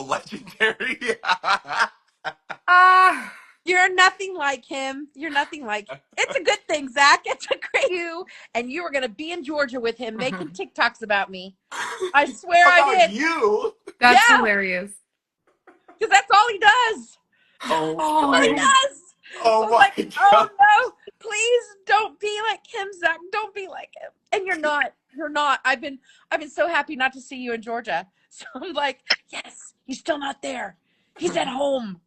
legendary. Ah. You're nothing like him. You're nothing like him. It's a good thing, Zach. It's a great you. And you were going to be in Georgia with him making TikToks about me. I swear I About did. you? That's Yeah, hilarious. because that's all he does. Oh That's all he my, Oh. does. oh I was my like, oh God. no, please don't be like him, Zach. Don't be like him. And you're not. You're not. I've been so happy not to see you in Georgia. So I'm like, yes, he's still not there. He's at home.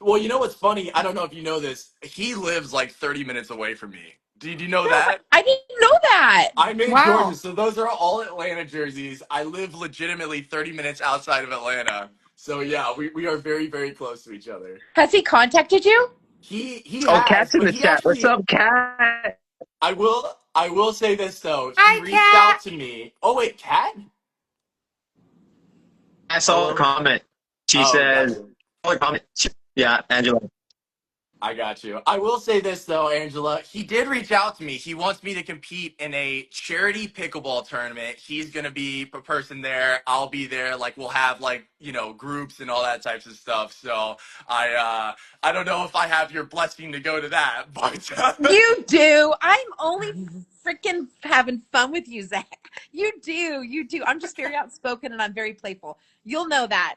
Well, you know what's funny? I don't know if you know this. He lives like 30 minutes away from me. Did you know Stop it. that? I didn't know that. I'm in Georgia, Wow. so those are all Atlanta jerseys. I live legitimately 30 minutes outside of Atlanta. So yeah, we are very, very close to each other. Has he contacted you? He Oh, has, Cat's in but the he chat. What's actually up, Cat? I will say this though. He Hi, reached out Cat. to me. Oh wait, Cat? I saw a Hello? comment. She Oh, says, gotcha. yeah, Angela. I got you. I will say this though, Angela. He did reach out to me. He wants me to compete in a charity pickleball tournament. He's gonna be a person there. I'll be there. Like we'll have like groups and all that types of stuff. So I don't know if I have your blessing to go to that, but You do. I'm only freaking having fun with you, Zach. You do. You do. I'm just very outspoken and I'm very playful. You'll know that.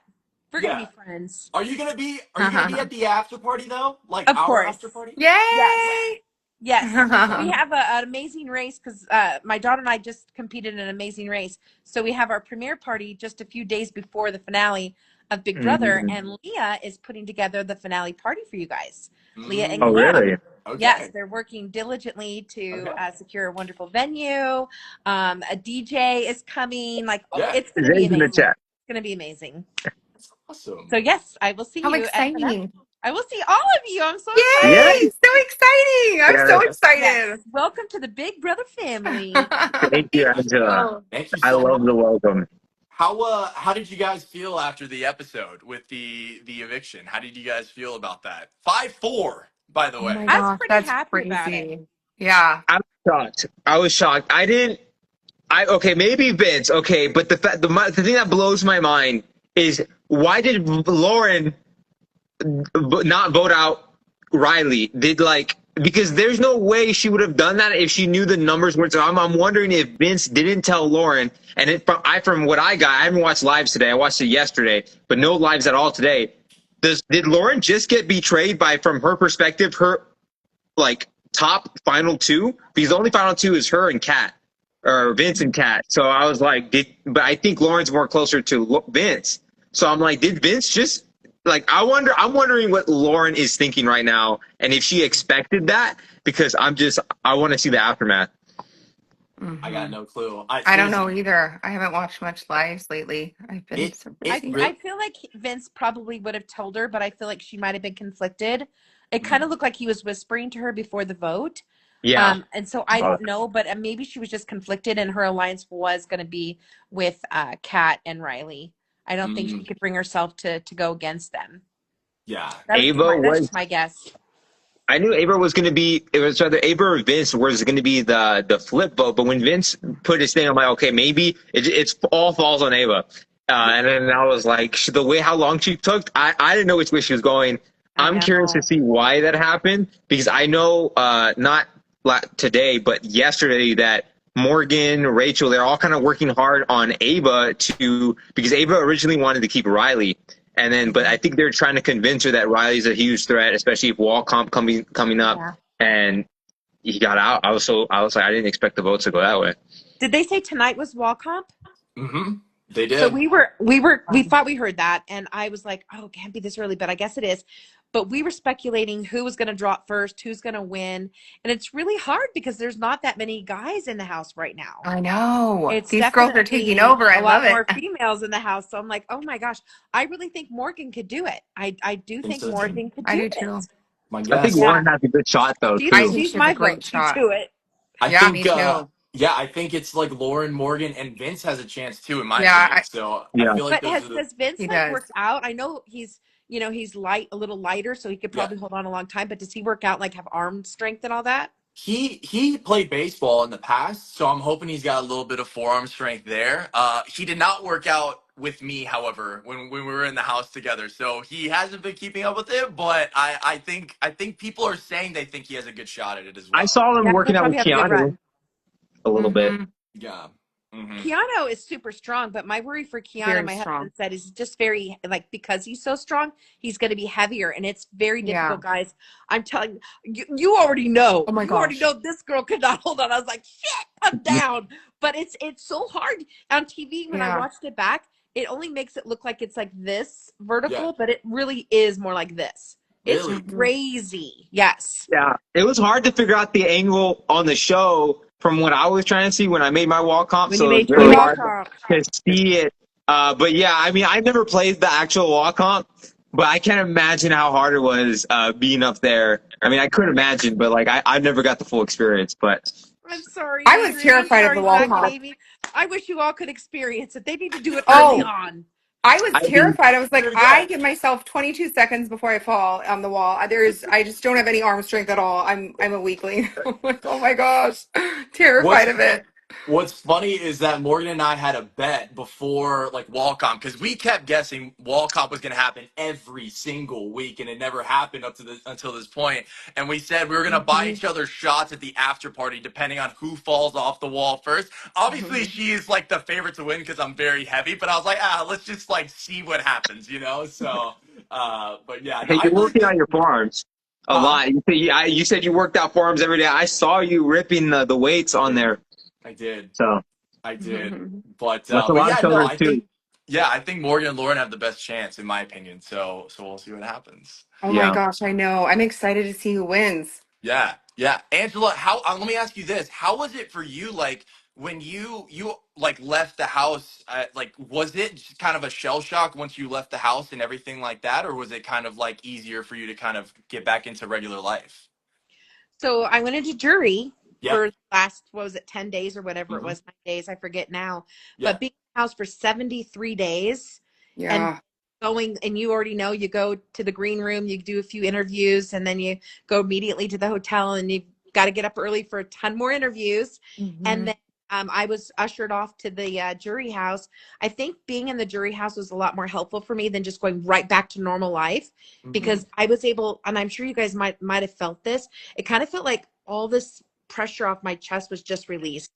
We're gonna be yeah. friends. Are you gonna be at the after party though? Like Of our course. after party? Yes. Yay. Yes. We have an amazing race because my daughter and I just competed in an amazing race. So we have our premiere party just a few days before the finale of Big Brother, Mm. and Leah is putting together the finale party for you guys. Leah and Oh, Cam. really? Yes, Okay. they're working diligently to Okay. secure a wonderful venue. A DJ is coming. Like, oh, Yeah. it's going to be Zay's in the amazing. chat. It's going to be amazing. That's awesome. So yes, I will see How you at finale. exciting. I will see all of you. I'm so Yeah, Yay. excited. So exciting. I'm yeah. so Yes. excited. Welcome to the Big Brother family. Thank you, Thank Angela. you. Thank you I so love much. the welcome. How did you guys feel after the episode with the eviction? How did you guys feel about that? 5-4, by the Oh my way. I was gosh, pretty that's happy about it. crazy. Yeah. I was shocked. I was shocked. I didn't. Okay, maybe Vince. Okay, but the thing that blows my mind is why did Lauren not vote out Riley? Because there's no way she would have done that if she knew the numbers weren't. So I'm wondering if Vince didn't tell Lauren. And from what I got, I haven't watched lives today. I watched it yesterday, but no lives at all today. Did Lauren just get betrayed by, from her perspective, her like top final two? Because the only final two is her and Kat, or Vince and Kat. So I was like, but I think Lauren's more closer to Vince. So I'm like, did Vince just I'm wondering what Lauren is thinking right now, and if she expected that, because I want to see the aftermath. I got no clue. I don't know Listen, either. I haven't watched much lives lately. I've been it so it busy. I really. feel like Vince probably would have told her, but I feel like she might have been conflicted. It kind of looked like he was whispering to her before the vote. Yeah. And so I don't know, but maybe she was just conflicted and her alliance was going to be with Kat and Riley. I don't think she could bring herself to go against them. Yeah. That's just my guess. I knew Ava was going to be. It was either Ava or Vince was going to be the flip vote. But when Vince put his thing, I'm like, okay, maybe it's all falls on Ava. And then I was like, the way how long she took, I didn't know which way she was going. I'm curious to see why that happened, because I know not today, but yesterday, that Morgan, Rachel, they're all kind of working hard on Ava because Ava originally wanted to keep Riley. And then, but I think they're trying to convince her that Riley's a huge threat, especially if wall comp coming up. Yeah. And he got out. I was like, I didn't expect the votes to go that way. Did they say tonight was wall comp? Mm-hmm. They did. So we thought we heard that, and I was like, oh, it can't be this early, but I guess it is. But we were speculating who was going to drop first, who's going to win, and it's really hard because there's not that many guys in the house right now. I know. It's These girls are definitely taking over. I a love lot more it. females in the house. So I'm like, oh my gosh, I really think Morgan could do it. I do Think think so too. Morgan could I do do it. too. My I think guess. Yeah, Lauren has a good shot though I too. think she's she has a my great vote to shot. do it. I Yeah, me think too. yeah, I think it's like Lauren, Morgan, and Vince has a chance too, in my Yeah, opinion. So I Yeah. feel like But those are the has Vince he like does. worked out? I know he's he's a little lighter, so he could yeah. probably hold on a long time. But does he work out like have arm strength and all that? He played baseball in the past, so I'm hoping he's got a little bit of forearm strength there. He did not work out with me, however, when we were in the house together. So he hasn't been keeping up with it, but I think people are saying they think he has a good shot at it as I well. saw him Yeah, he'll working out with probably have a good Keanu run. a little bit. Mm-hmm. Yeah. Hmm. Keanu is super strong, but my worry for Keanu, Very my husband strong. said, is just very like because he's so strong, he's going to be heavier, and it's very Yeah. difficult, guys. I'm telling you, you already know, Oh my gosh. this girl could not hold on. I was like, shit, I'm down. But it's so hard on TV when I Yeah. watched it back. It only makes it look like it's like this Yeah. vertical, but it really is more like this. It's Really. Mm-hmm. crazy. Yes. Yeah, it was hard to figure out the angle on the show from what I was trying to see when I made my wall comp, When you so it was made your really Mm-hmm. walk hard off. to see it. But yeah, I mean, I've never played the actual wall comp, but I can't imagine how hard it was being up there. I mean, I could imagine, but like I never got the full experience. But I'm sorry, I was Adrian. I'm terrified of the sorry, wall Zach and comp. Amy. I wish you all could experience it. They need to do it early Oh, on. I was I mean, terrified. I was like, You're I good. give myself 22 seconds before I fall on the wall. I just don't have any arm strength at all. I'm a weakling. I'm like, oh my gosh, terrified What's of it. What's funny is that Morgan and I had a bet before like Walcom because we kept guessing Walcom was going to happen every single week and it never happened up to this until this point. And we said we were going to buy Mhm. each other shots at the after party depending on who falls off the wall first. Obviously, Mhm. she is like the favorite to win because I'm very heavy, but I was like, let's just like see what happens, you know? So, but yeah, no, hey, I you're really working on think, your forearms a huh? lot. You said you worked out forearms every day. I saw you ripping the weights I on did. there. I did. So I did. Mhm. that's a But lot of yeah, no, shoulders I too. think yeah, I think Morgan and Lauren have the best chance in my opinion. So we'll see what happens. Oh my Yeah. gosh, I know. I'm excited to see who wins. Yeah. Yeah. Angela, how let me ask you this. How was it for you like when you like left the house like was it just kind of a shell shock once you left the house and everything like that or was it kind of like easier for you to kind of get back into regular life? So I went into jury Yep. for the last, what was it, 10 days or whatever it Hmm. was, 9 days, I forget now. Yeah. But being in the house for 73 days and Yeah. going, and you already know, you go to the green room, you do a few interviews, and then you go immediately to the hotel and you've got to get up early for a ton more interviews. And Hmm. then I was ushered off to the jury house. I think being in the jury house was a lot more helpful for me than just going right back to normal life Hmm. because I was able, and I'm sure you guys might have felt this. It kind of felt like all this pressure off my chest was just released,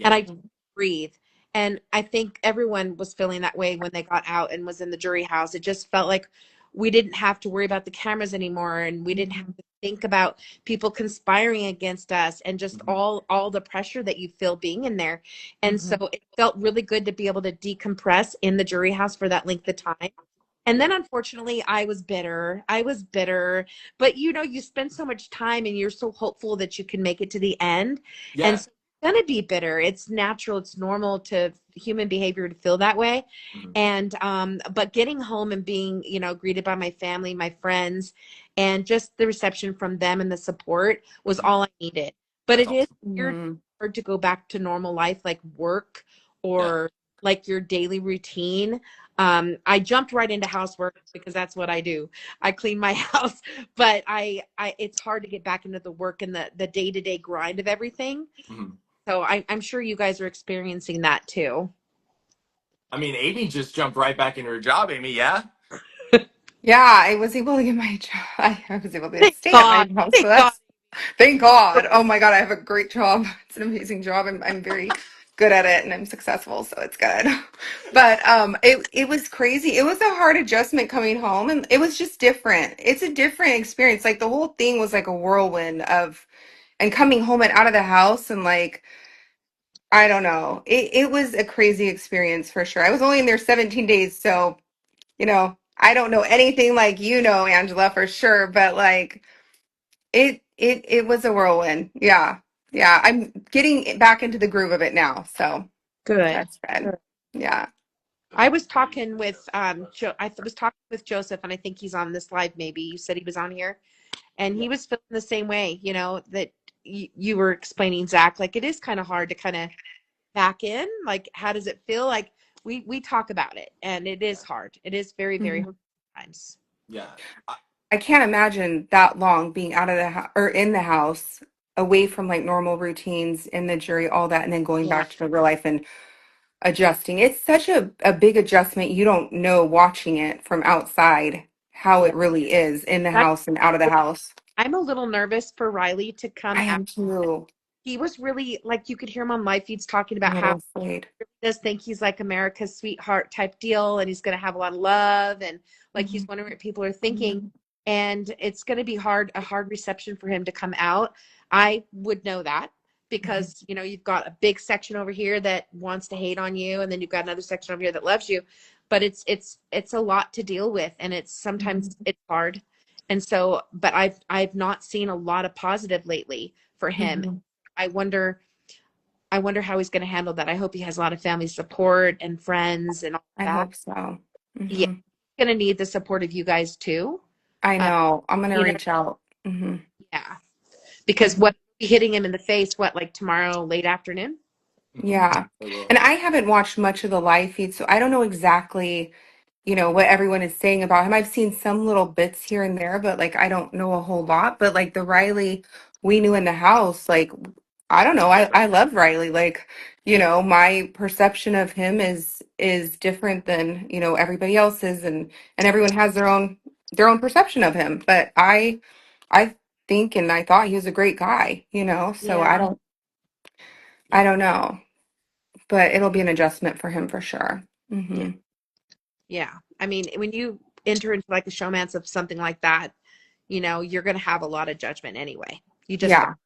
and Yeah. I breathe. And I think everyone was feeling that way when they got out and was in the jury house. It just felt like we didn't have to worry about the cameras anymore, and we didn't have Hmm. to think about people conspiring against us, and just Hmm. all the pressure that you feel being in there. And so Hmm. it felt really good to be able to decompress in the jury house for that length of time. And Yeah. then unfortunately, I was bitter. I was bitter, but you spend so much time and you're so hopeful that you can make it to the end. And Yeah. so you're going to be bitter. It's natural, it's normal to human behavior to feel that way. Hmm. And but getting home and being, greeted by my family, my friends, and just the reception from them and the support was Hmm. all I needed. But That's it is awesome. weird, Hmm. hard to go back to normal life like work Yeah. or like your daily routine. I jumped right into housework because that's what I do. I clean my house, but it's hard to get back into the work and the day-to-day grind of everything. Mhm. So I'm sure you guys are experiencing that too. I mean, Amy just jumped right back into her job, Amy, yeah? Yeah, I was able to get my job. I was able to Thank stay at my God. house, so Thank God. that's thank God. Oh my God, I have a great job. It's an amazing job. I'm very good at it and I'm successful, so it's good. But it was crazy. It was a hard adjustment coming home and it was just different. It's a different experience. Like the whole thing was like a whirlwind of and coming home and out of the house and like I don't know. It was a crazy experience for sure. I was only in there 17 days, so I don't know anything like Angela, for sure, but like it was a whirlwind. Yeah. Yeah. I'm getting back into the groove of it now. So Good. that's good. Good. Yeah. I was talking with was talking with Joseph, and I think he's on this live. Maybe you said he was on here, and Yeah. he was feeling the same way. That you were explaining, Zach. Like it is kind of hard to kind of back in. Like, how does it feel? Like we talk about it, and it is hard. It is very very hard Mhm. sometimes. Yeah. I can't imagine that long being out of the house or in the house away from like normal routines in the jury, all that, and then going Yeah. back to the real life. And adjusting. It's such a big adjustment. You don't know watching it from outside how Yeah. it really is in the That, house and out of the house. I'm a little nervous for Riley to come I out. am too. He was really like, you could hear him on live feeds talking I'm about a how little afraid. he does think he's like America's sweetheart type deal, and he's going to have a lot of love, and like he's Mhm. wondering what people are thinking. And it's going to be a hard reception for him to come out. I would know that Mhm. because, you know, you've got a big section over here that wants to hate on you, and then you've got another section over here that loves you. But it's a lot to deal with, and it's sometimes it's hard. And so, but I've not seen a lot of positive lately for him. Mhm. I wonder I wonder how he's going to handle that. I hope he has a lot of family support and friends and all I that. hope so. Yeah, Hmm. he's going to need the support of you guys too. I Uh, know. I'm gonna you know, reach out. Hmm. yeah, because Hmm. what hitting him in the face, what, like tomorrow late afternoon? Yeah. I will. And I haven't watched much of the live feed, so I don't know exactly, what everyone is saying about him. I've seen some little bits here and there, but like I don't know a whole lot. But like the Riley we knew in the house, like I don't know. I love Riley. Like, my perception of him is different than, everybody else's, and everyone has their own perception of him. But I think and I thought he was a great guy, so I Yeah, don't know. But it'll be an adjustment for him for sure. yeah, Hmm. yeah. I mean, when you enter into like a showmance of something like that, you know, you're going to have a lot of judgment anyway. You just are.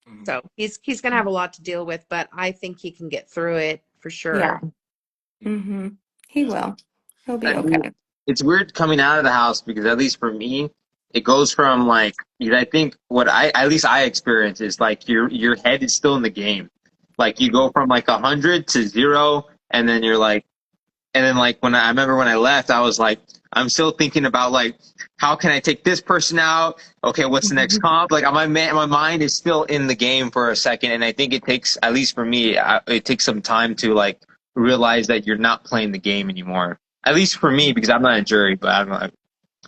Yeah. So he's going to have a lot to deal with, but I think he can get through it for Yeah. sure. Hmm. He will. He'll be I mean, okay. it's weird coming out of the house because at least for me, it goes from like because I think what I at least I experience is like your head is still in the game. Like you go from like 100 to 0, and then you're like, and then like I remember when I left, I was like, I'm still thinking about like how can I take this person out? Okay, what's the next Mhm. comp? Like my mind is still in the game for a second, and I think it takes at least for me, it takes some time to like realize that you're not playing the game anymore. At least for me, because I'm not a jury, but I'm not.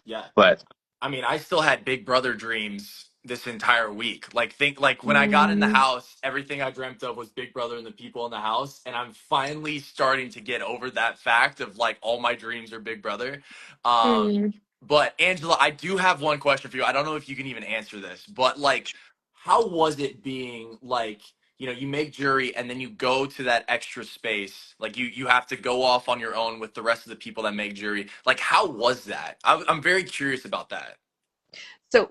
Yeah. But I mean, I still had Big Brother dreams this entire week. Like when I got in the Mm, house, everything I dreamt of was Big Brother and the people in the house, and I'm finally starting to get over that fact of like all my dreams are Big Brother. mm. But Angela, I do have one question for you. I don't know if you can even answer this, but like, how was it being like, you make jury and then you go to that extra space, like you have to go off on your own with the rest of the people that make jury. Like, how was that? I'm very curious about that. So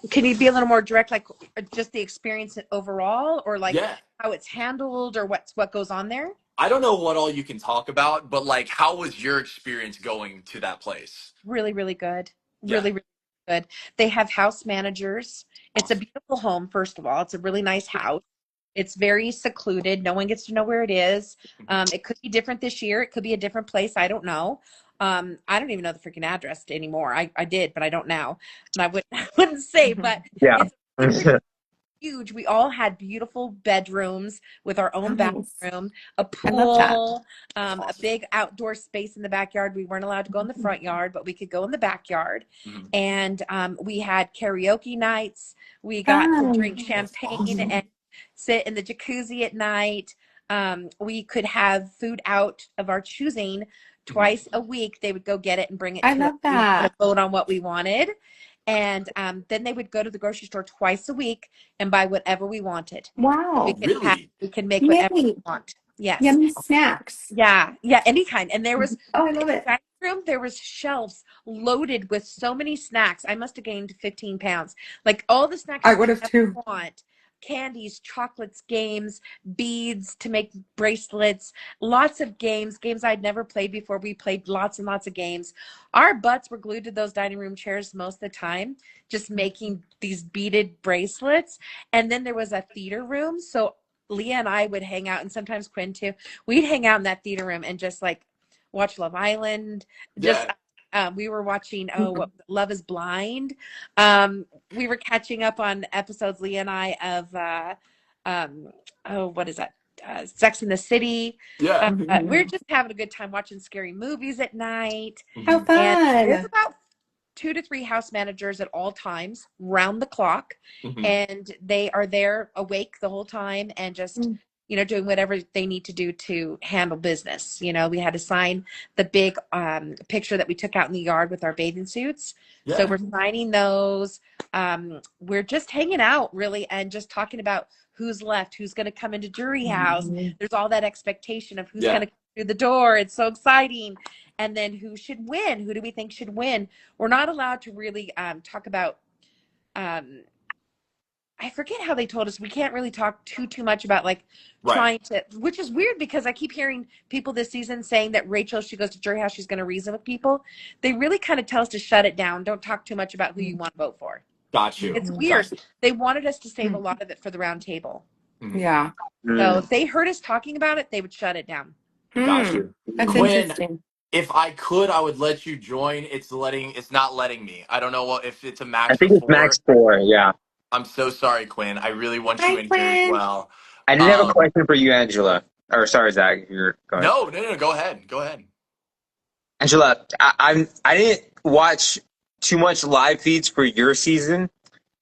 can you be a little more direct, like just the experience overall, or like Yeah. how it's handled, or what goes on there? I don't know what all you can talk about, but like, how was your experience going to that place? Really, really good. Yeah. Really, really good. They have house managers. It's a Awesome. beautiful home, first of all. It's a really nice house. It's very secluded. No one gets to know where it is. Mhm. It could be different this year. It could be a different place. I don't know. I don't even know the freaking address anymore. I did, but I don't now. And I wouldn't I wouldn't say, but yeah. it's really, really huge. We all had beautiful bedrooms with our own Nice. bathroom, a I love that. pool, That's a awesome. big outdoor space in the backyard. We weren't allowed to go in the front yard, but we could go in the backyard. Mhm. And we had karaoke nights. We got to drink Fun. That's champagne awesome. and sit in the jacuzzi at night. We could have food out of our choosing Mhm. twice a week. They would go get it and bring it I to us. love We had to that. vote on what we wanted. And then they would go to the grocery store twice a week and buy whatever we wanted. Wow. Really? We can make whatever we Yay. want. Yes. Yummy snacks. Yeah. Yeah. Any kind. And there was Oh, I in love the it. dining room, there was shelves loaded with so many snacks. I must have gained 15 pounds. Like all the snacks I you would could have ever too. want. Candies, chocolates, games, beads to make bracelets, lots of games I'd never played before. We played lots and lots of games. Our butts were glued to those dining room chairs most of the time, just making these beaded bracelets. And then there was a theater room. So Leah and I would hang out, and sometimes Quinn too. We'd hang out in that theater room and just like watch Love Island. Just Yeah. we were watching Mhm. Love Is Blind. We were catching up on episodes, Leah and I, of um, what is that? Sex in the City. Yeah. We're Mhm. just having a good time watching scary movies at night. How Mhm. And there's fun. about 2 to 3 house managers at all times, round the clock, Mhm. and they are there awake the whole time and just you know, doing whatever they need to do to handle business. You know, we had to sign the big picture that we took out in the yard with our bathing suits. So Yeah. we're signing those. We're just hanging out really and just talking about who's left, who's going to come into jury house. There's all that expectation of who's Yeah. going to come through the door. It's so exciting. And then who should win? Who do we think should win? We're not allowed to really talk about I forget how they told us we can't really talk too much about like Right. trying to, which is weird because I keep hearing people this season saying that Rachel, she goes to jury house, she's going to reason with people. They really kind of tell us to shut it down. Don't talk too much about who you want to vote for. Got you. It's Got weird. you. They wanted us to save a lot of it for the round table. Yeah. So if they heard us talking about it, they would shut it down. Got you. That's Quinn, interesting. if I could, I would let you join. It's not letting me. I don't know if it's a I max think of it's max 4. 4. Yeah. I'm so sorry, Quinn. I really want you Hi, in here as Quinn. well. I did have a question for you, Angela. Or sorry, Zach. If you're going. No. Go ahead. Angela, I didn't watch too much live feeds for your season.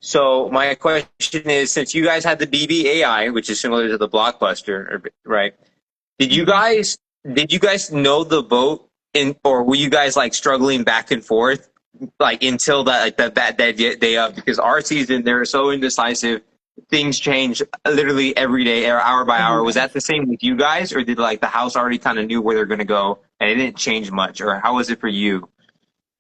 So my question is, since you guys had the BB AI, which is similar to the Blockbuster, right? Did you guys know the vote or were you guys like struggling back and forth like until that day of? Because our season, they're so indecisive. Things change literally every day, or hour by hour. Was that the same with you guys, or did like the house already kind of knew where they're going to go and it didn't change much, or how was it for you?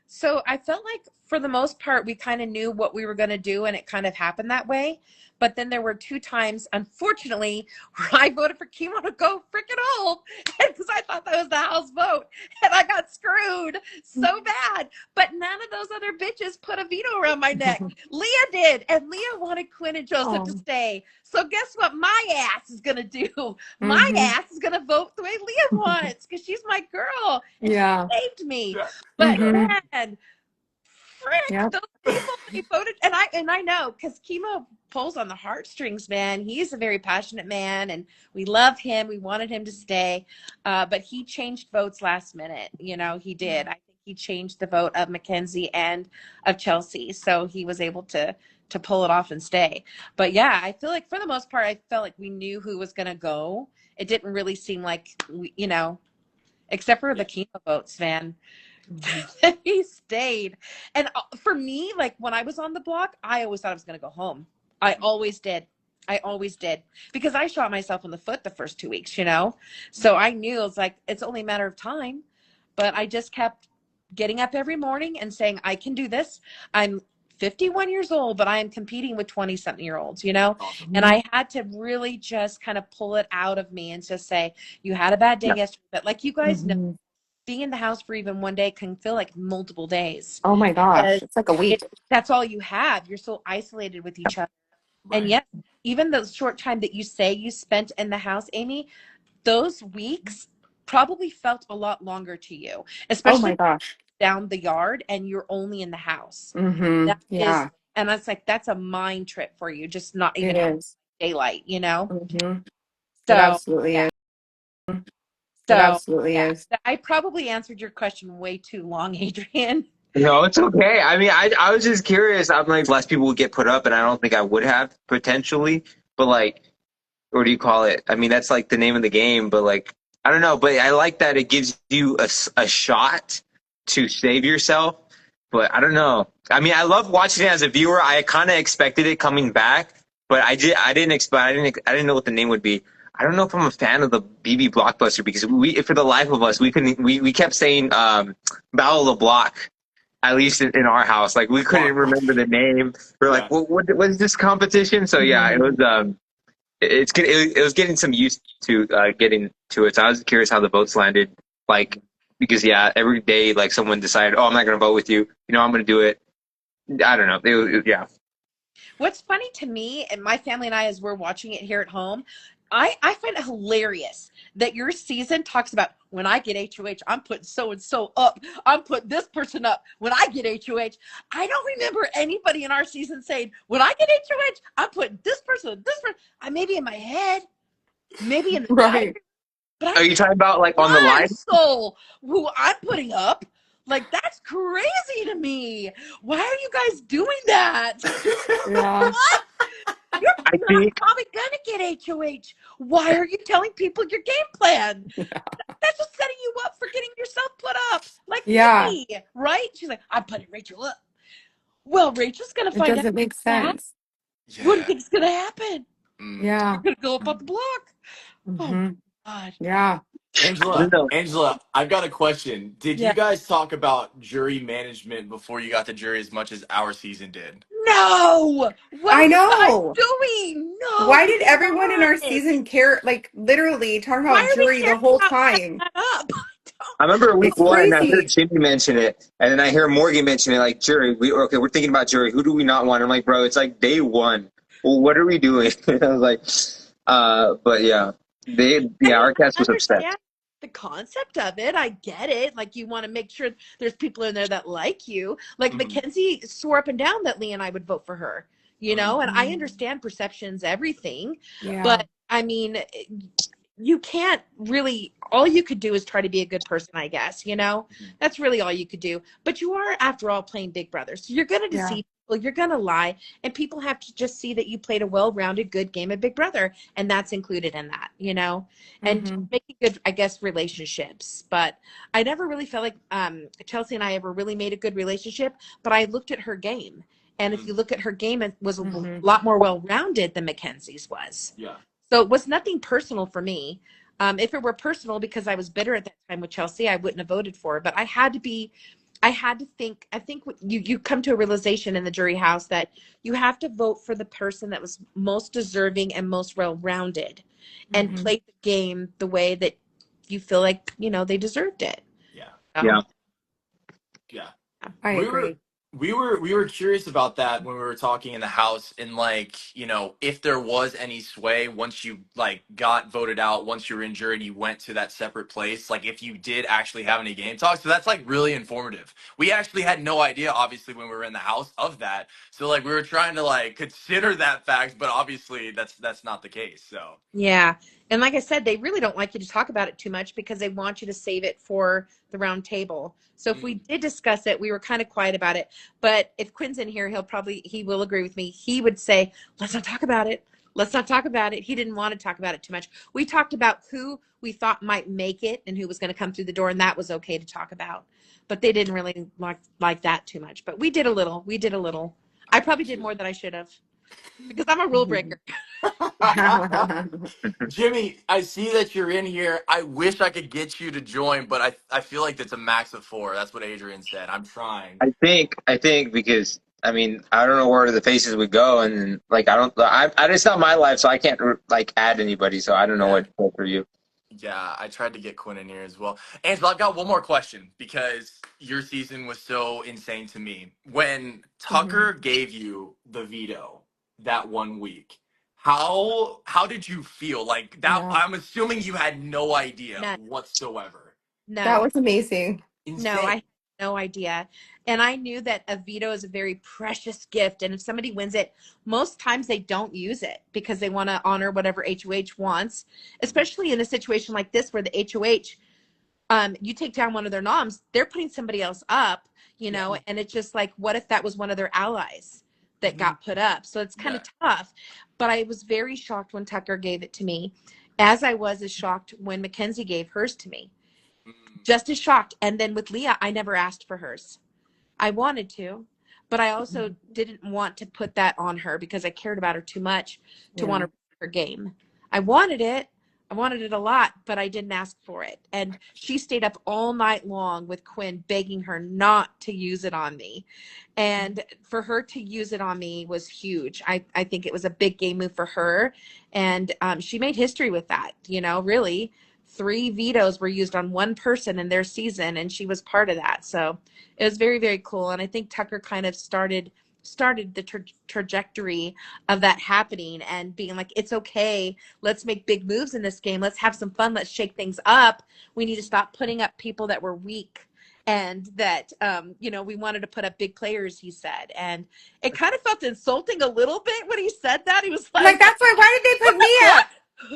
So I felt like for the most part, we kind of knew what we were going to do and it kind of happened that way. But then there were 2 times, unfortunately, where I voted for chemo to go freaking home because I thought that was the house vote and I got screwed so bad. But none of those other bitches put a veto around my neck. Leah did. And Leah wanted Quinn and Joseph to stay. So guess what my ass is going to do? My ass is going to vote the way Leah wants because she's my girl. And she saved me. Yeah. But man, frick, Yep. those people, they voted. And I know because chemo pulls on the heartstrings, man. He's a very passionate man and we love him. We wanted him to stay. But he changed votes last minute. You know, he did. I think he changed the vote of Mackenzie and of Chelsea. So he was able to pull it off and stay. But yeah, I feel like for the most part, I felt like we knew who was going to go. It didn't really seem like, we, you know, except for the chemo votes, man. He stayed. And for me, like when I was on the block, I always thought I was going to go home. I always did. Because I shot myself in the foot the first 2 weeks, you know? So I knew it was like, it's only a matter of time. But I just kept getting up every morning and saying, I can do this. I'm 51 years old, but I am competing with 20-something-year-olds, you know? Awesome. And I had to really just kind of pull it out of me and just say, you had a bad day yesterday. But like you guys know, being in the house for even one day can feel like multiple days. Oh my gosh. It's like a week. That's all you have. You're so isolated with each other. Right. And yes, even the short time that you say you spent in the house, Amy, those weeks probably felt a lot longer to you, especially down the yard and you're only in the house. That is, and that's like, that's a mind trip for you, just not even having daylight, you know? So, So, it absolutely is. So, it absolutely is. I probably answered your question way too long, Adrian. No, it's okay. I mean, I was just curious. I'm like, less people would get put up, and I don't think I would have potentially. But like, what do you call it? I mean, that's like the name of the game. But like, I don't know. But I like that it gives you a shot to save yourself. But I don't know. I mean, I love watching it as a viewer. I kind of expected it coming back, but I didn't know what the name would be. I don't know if I'm a fan of the BB Blockbuster because for the life of us, we kept saying Battle of the Block, at least in our house. Like we couldn't remember the name. We're like, what is this competition? So yeah, it was it was getting some used to getting to it. So I was curious how the votes landed. Like because yeah, every day like someone decided, oh, I'm not gonna vote with you. You know, I'm gonna do it. I don't know. Yeah. What's funny to me and my family and I, as we're watching it here at home, I find it hilarious that your season talks about when I get HOH, I'm putting so-and-so up. I'm putting this person up. When I get HOH, I don't remember anybody in our season saying, when I get HOH, I'm putting this person. I maybe in my head, maybe in the diary, but are you talking about like on the line? Soul who I'm putting up. Like, that's crazy to me. Why are you guys doing that? Yeah. You're you're think probably gonna get HOH. Why are you telling people your game plan? That's just setting you up for getting yourself put up, like Yeah, me, right? She's like, I'm putting Rachel up. Well, Rachel's gonna it find out doesn't make what's gonna happen. sense. What do you Yeah. think's gonna happen? Mm. Yeah. You're gonna go up on the block. Oh Hmm. my god. Yeah. I don't Angela, know. Angela, I've got a question. Did you Yeah. guys talk about jury management before you got to jury as much as our season did? No! What are I you guys know. doing? No, Why do did everyone in not. our season care, like literally talking Why about are they jury the caring whole about setting time? that up? I remember week It's one, I heard crazy. Jimmy mention it, and then I hear Morgan mention it, like, jury, we're thinking about jury. Who do we not want? I'm like, bro, it's like day one. Well, what are we doing? I was like, but yeah, I mean, our cast I was upset. understand the concept of it. I get it. Like, you want to make sure there's people in there that like you. Like, Mm, Mackenzie swore up and down that Lee and I would vote for her, mm, and I Mhm. understand perceptions, everything. yeah. Yeah. But I mean, you can't really, all you could do is try to be a good person, I guess, Mhm. that's really all you could do. But you are, after all, playing Big Brother, so you're going to Yeah. deceive people, you're going to lie, and people have to just see that you played a well-rounded good game of Big Brother, and that's included in that, and just Hmm. making good, I guess, relationships. But I never really felt like Chelsea and I ever really made a good relationship, but I looked at her game, and if Mm, you look at her game, it was a Hmm. lot more well-rounded than Mackenzie's was. yeah. So it was nothing personal for me. If it were personal because I was bitter at that time with Chelsea, I wouldn't have voted for her. But I had to think. I think you come to a realization in the jury house that you have to vote for the person that was most deserving and most well-rounded, and Hmm. play the game the way that you feel like they deserved it. Yeah. Yeah. So, Yeah. I We were agree. we were curious about that when we were talking in the house, and like, if there was any sway once you like got voted out, once you were in jury and you went to that separate place, like if you did actually have any game talk. So that's like really informative. We actually had no idea, obviously, when we were in the house of that. So like we were trying to like consider that fact, but obviously that's not the case. So yeah. And like I said, they really don't like you to talk about it too much because they want you to save it for the round table. So if we mm, did discuss it, we were kind of quiet about it. But if Quinn's in here, he will agree with me. He would say, let's not talk about it. Let's not talk about it. He didn't want to talk about it too much. We talked about who we thought might make it and who was going to come through the door, and that was okay to talk about. But they didn't really like that too much. But we did a little. We did a little. I I probably got did you. more than I should have because I'm a rule breaker. Jimmy, I see that you're in here. I wish I could get you to join, but I feel like that's a max of 4. That's what Adrian said. I'm trying. I think because I mean I don't know where the faces would go, and then, like I it's not my life, so I can't like add anybody, so I don't know Yeah. what to put for you. Yeah, I tried to get Quinn in here as well. Angela, I've got one more question because your season was so insane to me. When Mhm. Tucker gave you the veto that one week, how did you feel? Like that, Yeah. I'm assuming you had no idea None. whatsoever. That None. was amazing. No, I Insane. had no idea. And I knew that a veto is a very precious gift. And if somebody wins it, most times they don't use it because they want to honor whatever HOH wants, especially in a situation like this where the HOH, you take down one of their noms, they're putting somebody else up, Yeah. and it's just like, what if that was one of their allies that Mhm. got put up? So it's kind of Yeah. tough. But I was very shocked when Tucker gave it to me, as I was as shocked when Mackenzie gave hers to me, Mm, just as shocked. And then with Leah, I never asked for hers. I wanted to, but I also didn't want to put that on her because I cared about her too much to want Yeah. to ruin her game. I wanted it. I wanted it a lot, but I didn't ask for it. And she stayed up all night long with Quinn, begging her not to use it on me. And for her to use it on me was huge. I think it was a big game move for her. And she made history with that, really. 3 vetoes were used on one person in their season, and she was part of that. So it was very, very cool. And I think Tucker kind of started the trajectory of that happening and being like, it's okay, let's make big moves in this game, let's have some fun, let's shake things up. We need to stop putting up people that were weak, and that we wanted to put up big players, he said. And it kind of felt insulting a little bit when he said that. He was I'm like, like, that's why did they what put the me up? fuck,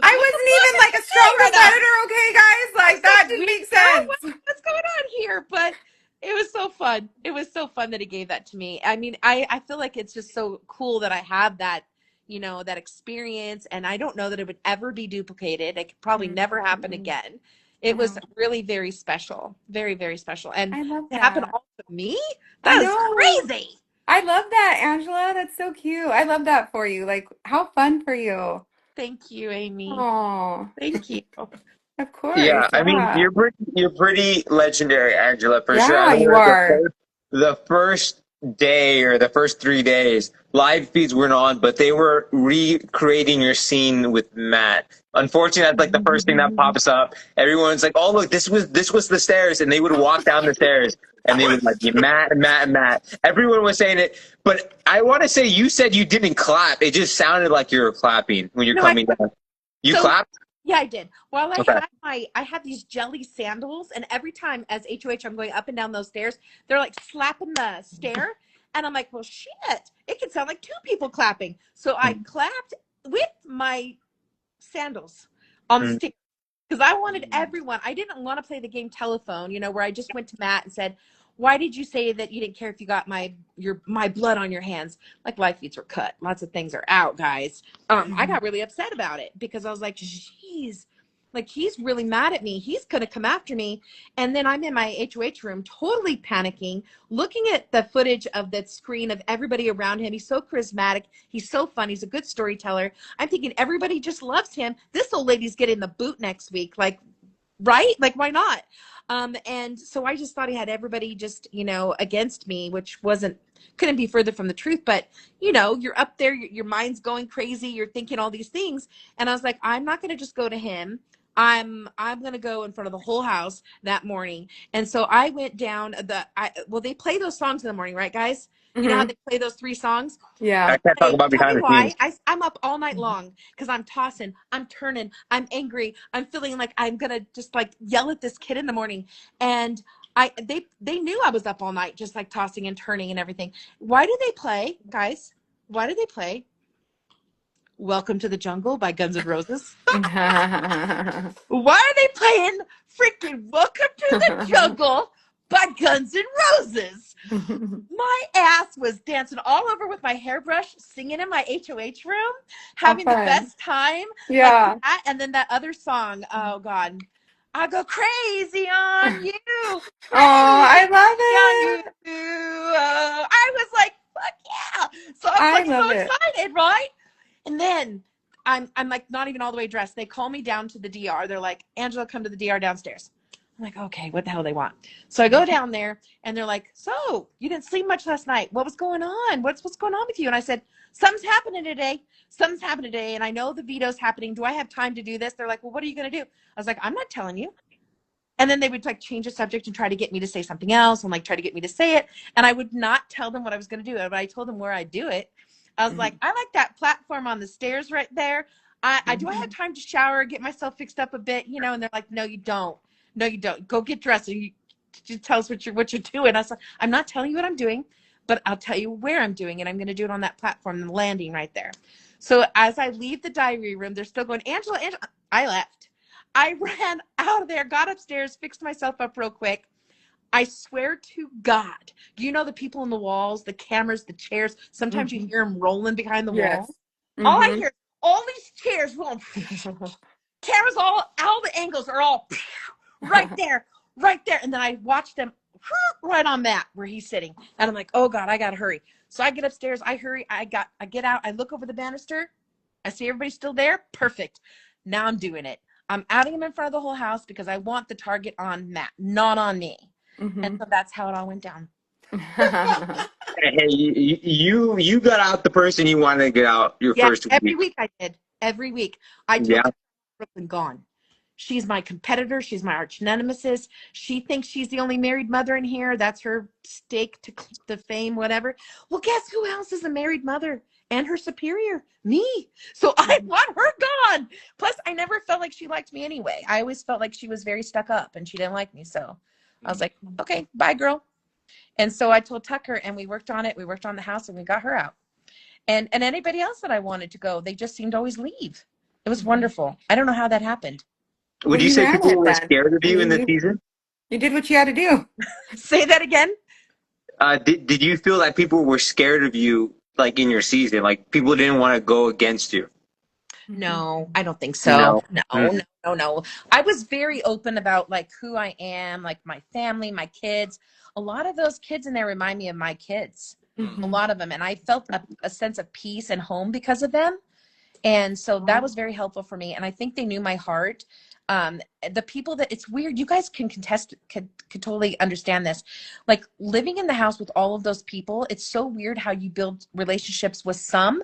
I what the wasn't fuck even are like you a strong saying right now? competitor, okay, guys? I Like was that like, didn't make girl, sense. what's going on here? But it was so fun. It was so fun that he gave that to me. I mean, I feel like it's just so cool that I have that, you know, that experience. And I don't know that it would ever be duplicated. It could probably never happen again. It was really very special, very, very special. And I love to happen that. all to me, I that is know. crazy. I love that, Angela. That's so cute. I love that for you. Like, how fun for you. Thank you, Amy. Oh, Thank you. of course. Yeah, I mean, Yeah. you're pretty legendary, Angela, for sure. I Yeah, you remember are. the first day or the first 3 days, live feeds weren't on, but they were recreating your scene with Matt. Unfortunately, that's like the first thing that pops up. Everyone's like, "Oh, look, this was the stairs," and they would walk down the stairs and they would like be Matt, Matt, Matt. Everyone was saying it, but I want to say you said you didn't clap. It just sounded like you were clapping when you're No, coming down. You so clapped? yeah, I did. Well, Okay. I had these jelly sandals, and every time as HOH I'm going up and down those stairs, they're like slapping the stair, and I'm like, well, shit, it could sound like two people clapping. So I clapped with my sandals on the stairs because I wanted everyone. I didn't want to play the game telephone, you know, where I just went to Matt and said, why did you say that you didn't care if you got my blood on your hands? Like, live feeds were cut. Lots of things are out, guys. I got really upset about it because I was like, geez, like, he's really mad at me. He's going to come after me. And then I'm in my HOH room, totally panicking, looking at the footage of that screen of everybody around him. He's so charismatic. He's so fun. He's a good storyteller. I'm thinking everybody just loves him. This old lady's getting the boot next week. Like, right? Like, why not? And so I just thought he had everybody just, you know, against me, which couldn't be further from the truth. But, you know, you're up there, your mind's going crazy. You're thinking all these things. And I was like, I'm not going to just go to him. I'm going to go in front of the whole house that morning. And so I went down they play those songs in the morning, right, guys? You know how they play those 3 songs? I Yeah. can't talk about Tell me behind the why. scenes. I'm up all night long because I'm tossing, I'm turning, I'm angry, I'm feeling like I'm gonna just like yell at this kid in the morning. And they knew I was up all night, just like tossing and turning and everything. Why do they play, guys? Why do they play "Welcome to the Jungle" by Guns N' Roses? Why are they playing freaking "Welcome to the Jungle" by Guns N' Roses? My ass was dancing all over with my hairbrush, singing in my HOH room, How having the fun. best time. Like Yeah. that, and then that other song, oh God. I go crazy on you, Oh, crazy I love on you. it. I was like, fuck yeah. So I was I like so love it. excited, right? And then I'm like not even all the way dressed. They call me down to the DR. They're like, Angela, come to the DR downstairs. I'm like, okay, what the hell do they want? So I go down there and they're like, so you didn't sleep much last night. What was going on? What's going on with you? And I said, something's happening today. Something's happening today. And I know the veto's happening. Do I have time to do this? They're like, well, what are you going to do? I was like, I'm not telling you. And then they would like change the subject and try to get me to say something else and like try to get me to say it. And I would not tell them what I was going to do, but I told them where I'd do it. I was like, I like that platform on the stairs right there. I do I have time to shower, get myself fixed up a bit, you know? And they're like, no, you don't. No, you don't. Go get dressed and you just tell us what you're doing. I was like, I'm not telling you what I'm doing, but I'll tell you where I'm doing it. I'm going to do it on that platform, the landing right there. So as I leave the diary room, they're still going, Angela. I left. I ran out of there, got upstairs, fixed myself up real quick. I swear to God, you know the people in the walls, the cameras, the chairs. Sometimes you hear them rolling behind the wall. Yes. All I hear is all these chairs rolling. Cameras, all the angles are all right there, right there. And then I watch them right on Matt where he's sitting. And I'm like, oh God, I gotta hurry. So I get upstairs, I hurry, I get out, I look over the banister, I see everybody still there. Perfect. Now I'm doing it. I'm outing him in front of the whole house because I want the target on Matt, not on me. And so that's how it all went down. Hey, you got out the person you wanted to get out your first Every week. week I did. Every week. I Yeah. told Brooklyn gone. She's my competitor. She's my arch nemesis. She thinks she's the only married mother in here. That's her stake to the fame, whatever. Well, guess who else is a married mother and her superior? Me. So I want her gone. Plus, I never felt like she liked me anyway. I always felt like she was very stuck up and she didn't like me. So I was like, okay, bye, girl. And so I told Tucker and we worked on it. We worked on the house and we got her out. And anybody else that I wanted to go, they just seemed to always leave. It was wonderful. I don't know how that happened. Would Well, you you say ran people it were then. scared of I you in mean, this season? you did what you had to do. Say that again. Did you feel like people were scared of you like in your season? Like people didn't want to go against you. No, I don't think so. No. No. I was very open about like who I am, like my family, my kids. A lot of those kids in there remind me of my kids. A lot of them. And I felt a sense of peace and home because of them. And so that was very helpful for me. And I think they knew my heart. The people that it's weird, you guys can contest, could totally understand this. Like living in the house with all of those people, it's so weird how you build relationships with some,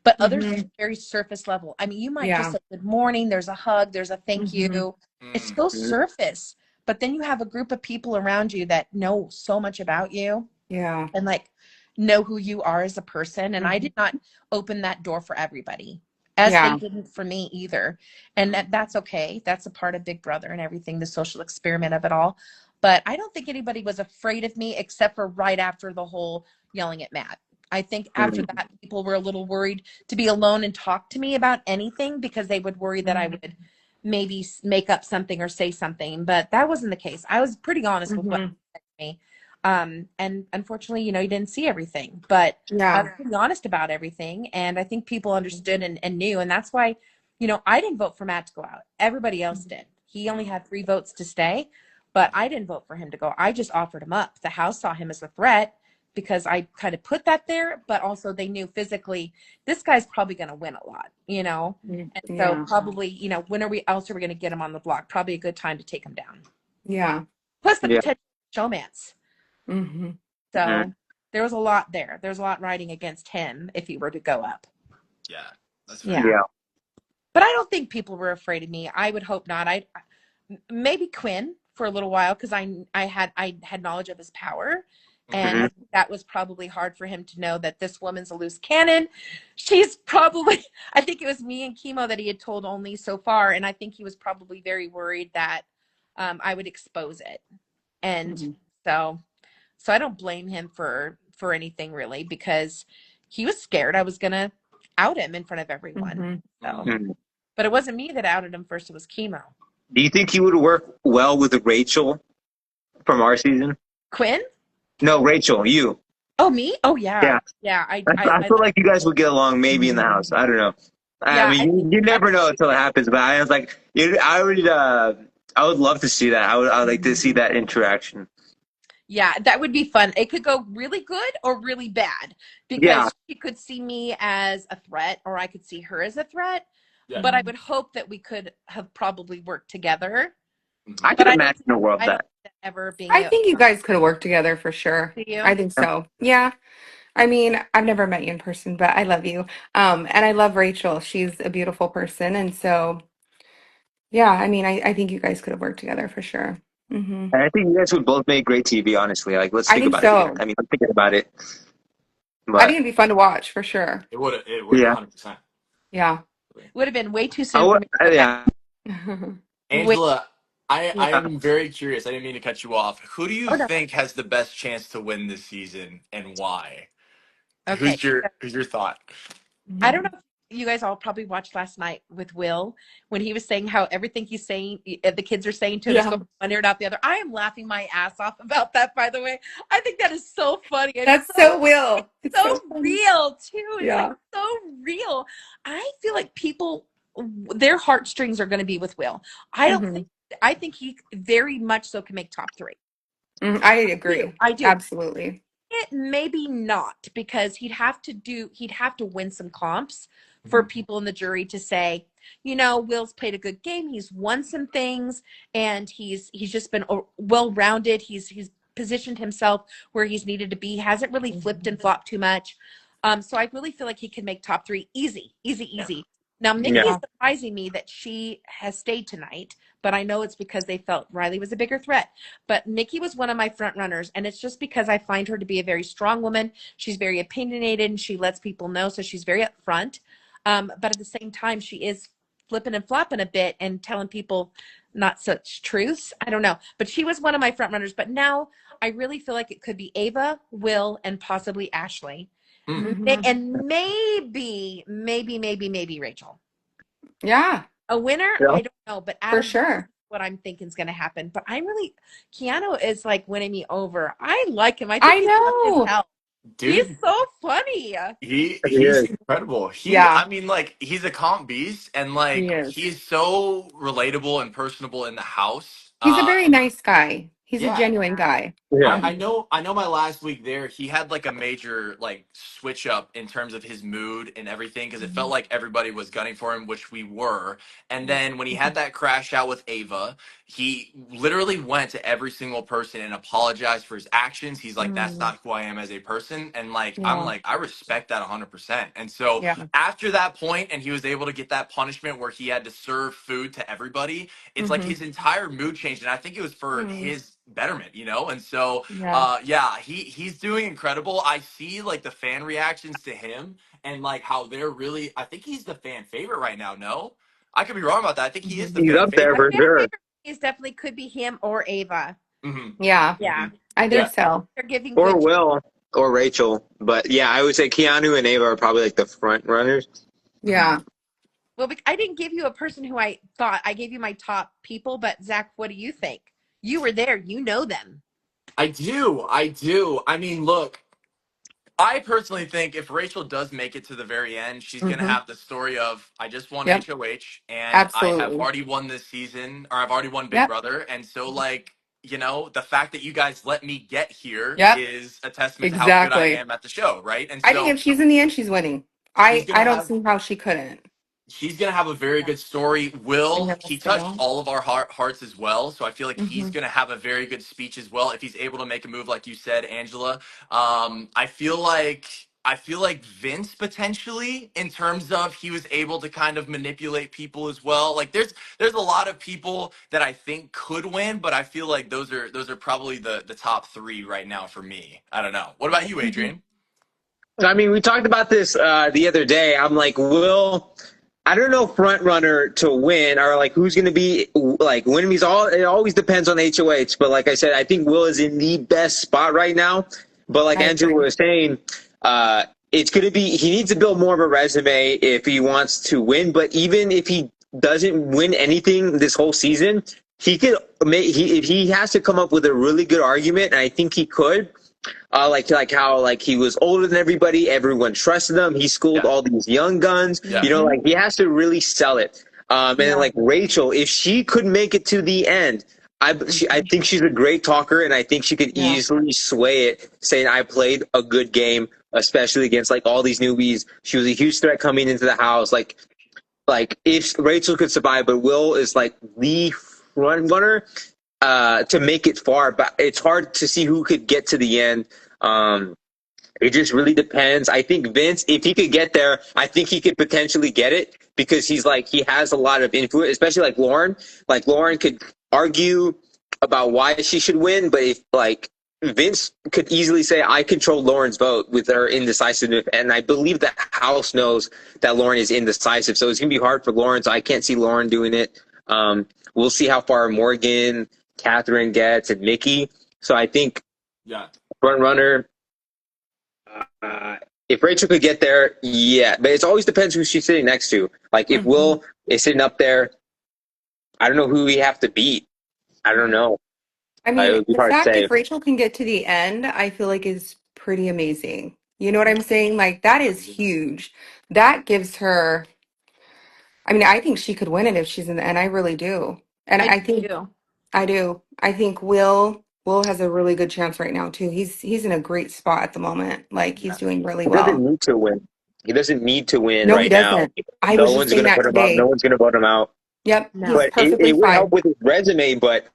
but others are very surface level. I mean, you might just say good morning, there's a hug, there's a thank you. It's so surface. But then you have a group of people around you that know so much about you. Yeah. And like know who you are as a person. And I did not open that door for everybody, as they didn't for me either. And that's okay. That's a part of Big Brother and everything, the social experiment of it all. But I don't think anybody was afraid of me except for right after the whole yelling at Matt. I think after that, people were a little worried to be alone and talk to me about anything because they would worry that I would maybe make up something or say something. But that wasn't the case. I was pretty honest with what said to me. And unfortunately, you didn't see everything, but I was pretty honest about everything. And I think people understood and knew. And that's why, I didn't vote for Matt to go out. Everybody else did. He only had 3 votes to stay, but I didn't vote for him to go. I just offered him up. The House saw him as a threat because I kind of put that there, but also they knew physically this guy's probably going to win a lot, and so probably, when else are we going to get him on the block? Probably a good time to take him down. Yeah. Plus the potential showmance. Mm-hmm. So there was a lot there. There's a lot riding against him if he were to go up. Yeah, that's fair. Yeah. But I don't think people were afraid of me. I would hope not. Maybe Quinn for a little while because I had knowledge of his power, and I think that was probably hard for him to know that this woman's a loose cannon. She's probably. I think it was me and Chemo that he had told only so far, and I think he was probably very worried that I would expose it, and so I don't blame him for anything really because he was scared I was gonna out him in front of everyone. So, but it wasn't me that outed him first; it was Chemo. Do you think he would work well with Rachel from our season? Quinn? No, Rachel, you. Oh, me? Oh, yeah. I feel like you guys would get along maybe in the house. I don't know. I mean, you never know until it happens. But I was like, I would love to see that. I would like to see that interaction. Yeah, that would be fun. It could go really good or really bad because she could see me as a threat or I could see her as a threat. Yeah. But I would hope that we could have probably worked together. I can imagine a world that. I think you guys could have worked together for sure. I think so. Yeah. I mean, I've never met you in person, but I love you. And I love Rachel. She's a beautiful person. And so, yeah, I mean, I think you guys could have worked together for sure. And I think you guys would both make great TV, honestly. Like, let's think about it. I mean, I'm thinking about it. But I think it'd be fun to watch for sure. It would 100%. Yeah. Would have been way too soon for me. Yeah. Angela, I am very curious. I didn't mean to cut you off. Who do you think has the best chance to win this season and why? Okay. Who's your thought? I don't know if you guys all probably watched last night with Will when he was saying how everything he's saying, the kids are saying to him, is going one ear and out the other. I am laughing my ass off about that, by the way. I think that is so funny. That's so Will. It's so real, too. It's like so real. I feel like people, their heartstrings are going to be with Will. I think he very much so can make top 3. I agree. I do. Absolutely. It maybe not because he'd have to win some comps for people in the jury to say, Will's played a good game. He's won some things and he's just been well-rounded. He's positioned himself where he's needed to be. He hasn't really flipped and flopped too much. So I really feel like he can make top 3 easy. Yeah. Now, Nikki is surprising me that she has stayed tonight, but I know it's because they felt Riley was a bigger threat. But Nikki was one of my front runners, and it's just because I find her to be a very strong woman. She's very opinionated, and she lets people know, so she's very upfront. But at the same time, she is flipping and flopping a bit and telling people not such truths. I don't know. But she was one of my front runners. But now I really feel like it could be Ava, Will, and possibly Ashley. And maybe Rachel. Yeah. A winner? Yeah. I don't know, but for sure. What I'm thinking is going to happen. But Keanu is like winning me over. I like him. I know. He's Dude, so funny. he's Yeah. incredible. Yeah, I mean, like, he's a comp beast, and he like is. he's so relatable and personable in the house. He's a very nice guy. He's a Yeah, genuine guy. Yeah. I know my last week there, he had like a major like switch up in terms of his mood and everything because it felt Mhm. like everybody was gunning for him, which we were. And then when he had that crash out with Ava, he literally went to every single person and apologized for his actions. He's like, that's Mm, not who I am as a person. And like, I'm yeah, like, I respect that 100%. And so yeah. after that point, and he was able to get that punishment where he had to serve food to everybody, it's like Hmm. his entire mood changed. And I think it was for Mm, his betterment, you know? And so yeah. yeah, he's doing incredible. I see like the fan reactions to him and like how they're really. I think he's the fan favorite right now. No, I could be wrong about that. I think he is Hmm. the He's fan up there My favorite. for fan sure. favorite is definitely could be him or Ava. Hmm. Yeah, Yeah, I think Yeah, so. they're giving Or good. Will or Rachel. But yeah, I would say Keanu and Ava are probably like the front runners. Yeah. Well, I didn't give you a person who I thought. I gave you my top people, but Zach, what do you think? You were there. You know them. I do. I do. I mean, look. I personally think if Rachel does make it to the very end, she's going to Hmm. have the story of I just won Yep. HOH and I have Absolutely. already won this season or I've already won Big Yep. Brother. And so, like, the fact that you guys let me get here Yep. is a testament to how good I Exactly. am at the show, right? And I think so if she's in the end, she's winning. she's going I to don't have see how she couldn't. he's going to have a very good story. In Will, the he touched scale. all of our hearts as well. So I feel like he's Hmm. going to have a very good speech as well if he's able to make a move like you said, Angela. I feel like Vince potentially in terms of he was able to kind of manipulate people as well. Like there's a lot of people that I think could win, but I feel like those are probably the top 3 right now for me. I don't know. What about you, Hmm. Adrian? I mean, we talked about this the other day. I'm like, I don't know front runner to win or like who's going to be like winning these. It always depends on HOH. But like I said, I think Will is in the best spot right now. But like I Angela agree. was saying, it's going to be he needs to build more of a resume if he wants to win. But even if he doesn't win anything this whole season, he could make if he has to come up with a really good argument, and I think he could like how like he was older than everybody, everyone trusted him. He schooled Yeah. all these young guns. Yeah. You know, Hmm. like he has to really sell it. And then Yeah. like Rachel, if she could make it to the end, I Hmm. think she's a great talker, and I think she could Yeah. easily sway it, saying I played a good game, especially against like all these newbies. She was a huge threat coming into the house. Like if Rachel could survive, but Will is like the front runner to make it far, but it's hard to see who could get to the end. Um, it just really depends. I think Vince, if he could get there, I think he could potentially get it because he has a lot of influence, especially like Lauren. Like Lauren could argue about why she should win, but if like Vince could easily say, I control Lauren's vote with her indecisiveness. And I believe the House knows that Lauren is indecisive. So it's going to be hard for Lauren. So I can't see Lauren doing it. We'll see how far Morgan, Catherine gets, and Mickey. So I think Yeah. front runner, if Rachel could get there, yeah. But it always depends who she's sitting next to. Like if Hmm. Will is sitting up there, I don't know who we have to beat. I don't know. I It mean, would be the hard to fact say. if Rachel can get to the end, I feel like is pretty amazing. You know what I'm saying? Like that is huge. That gives her, I mean, I think she could win it if she's in the end. I really do. And I I think do. I do. I think Will has a really good chance right now too. He's in a great spot at the moment. Like he's Yeah. doing really He doesn't well. need to win. He doesn't need to win No, he right now. doesn't. I No was just one's saying going to that put him up. No today. one's going to vote him out. Yep, he's No. But perfectly it would help fine. with his resume, but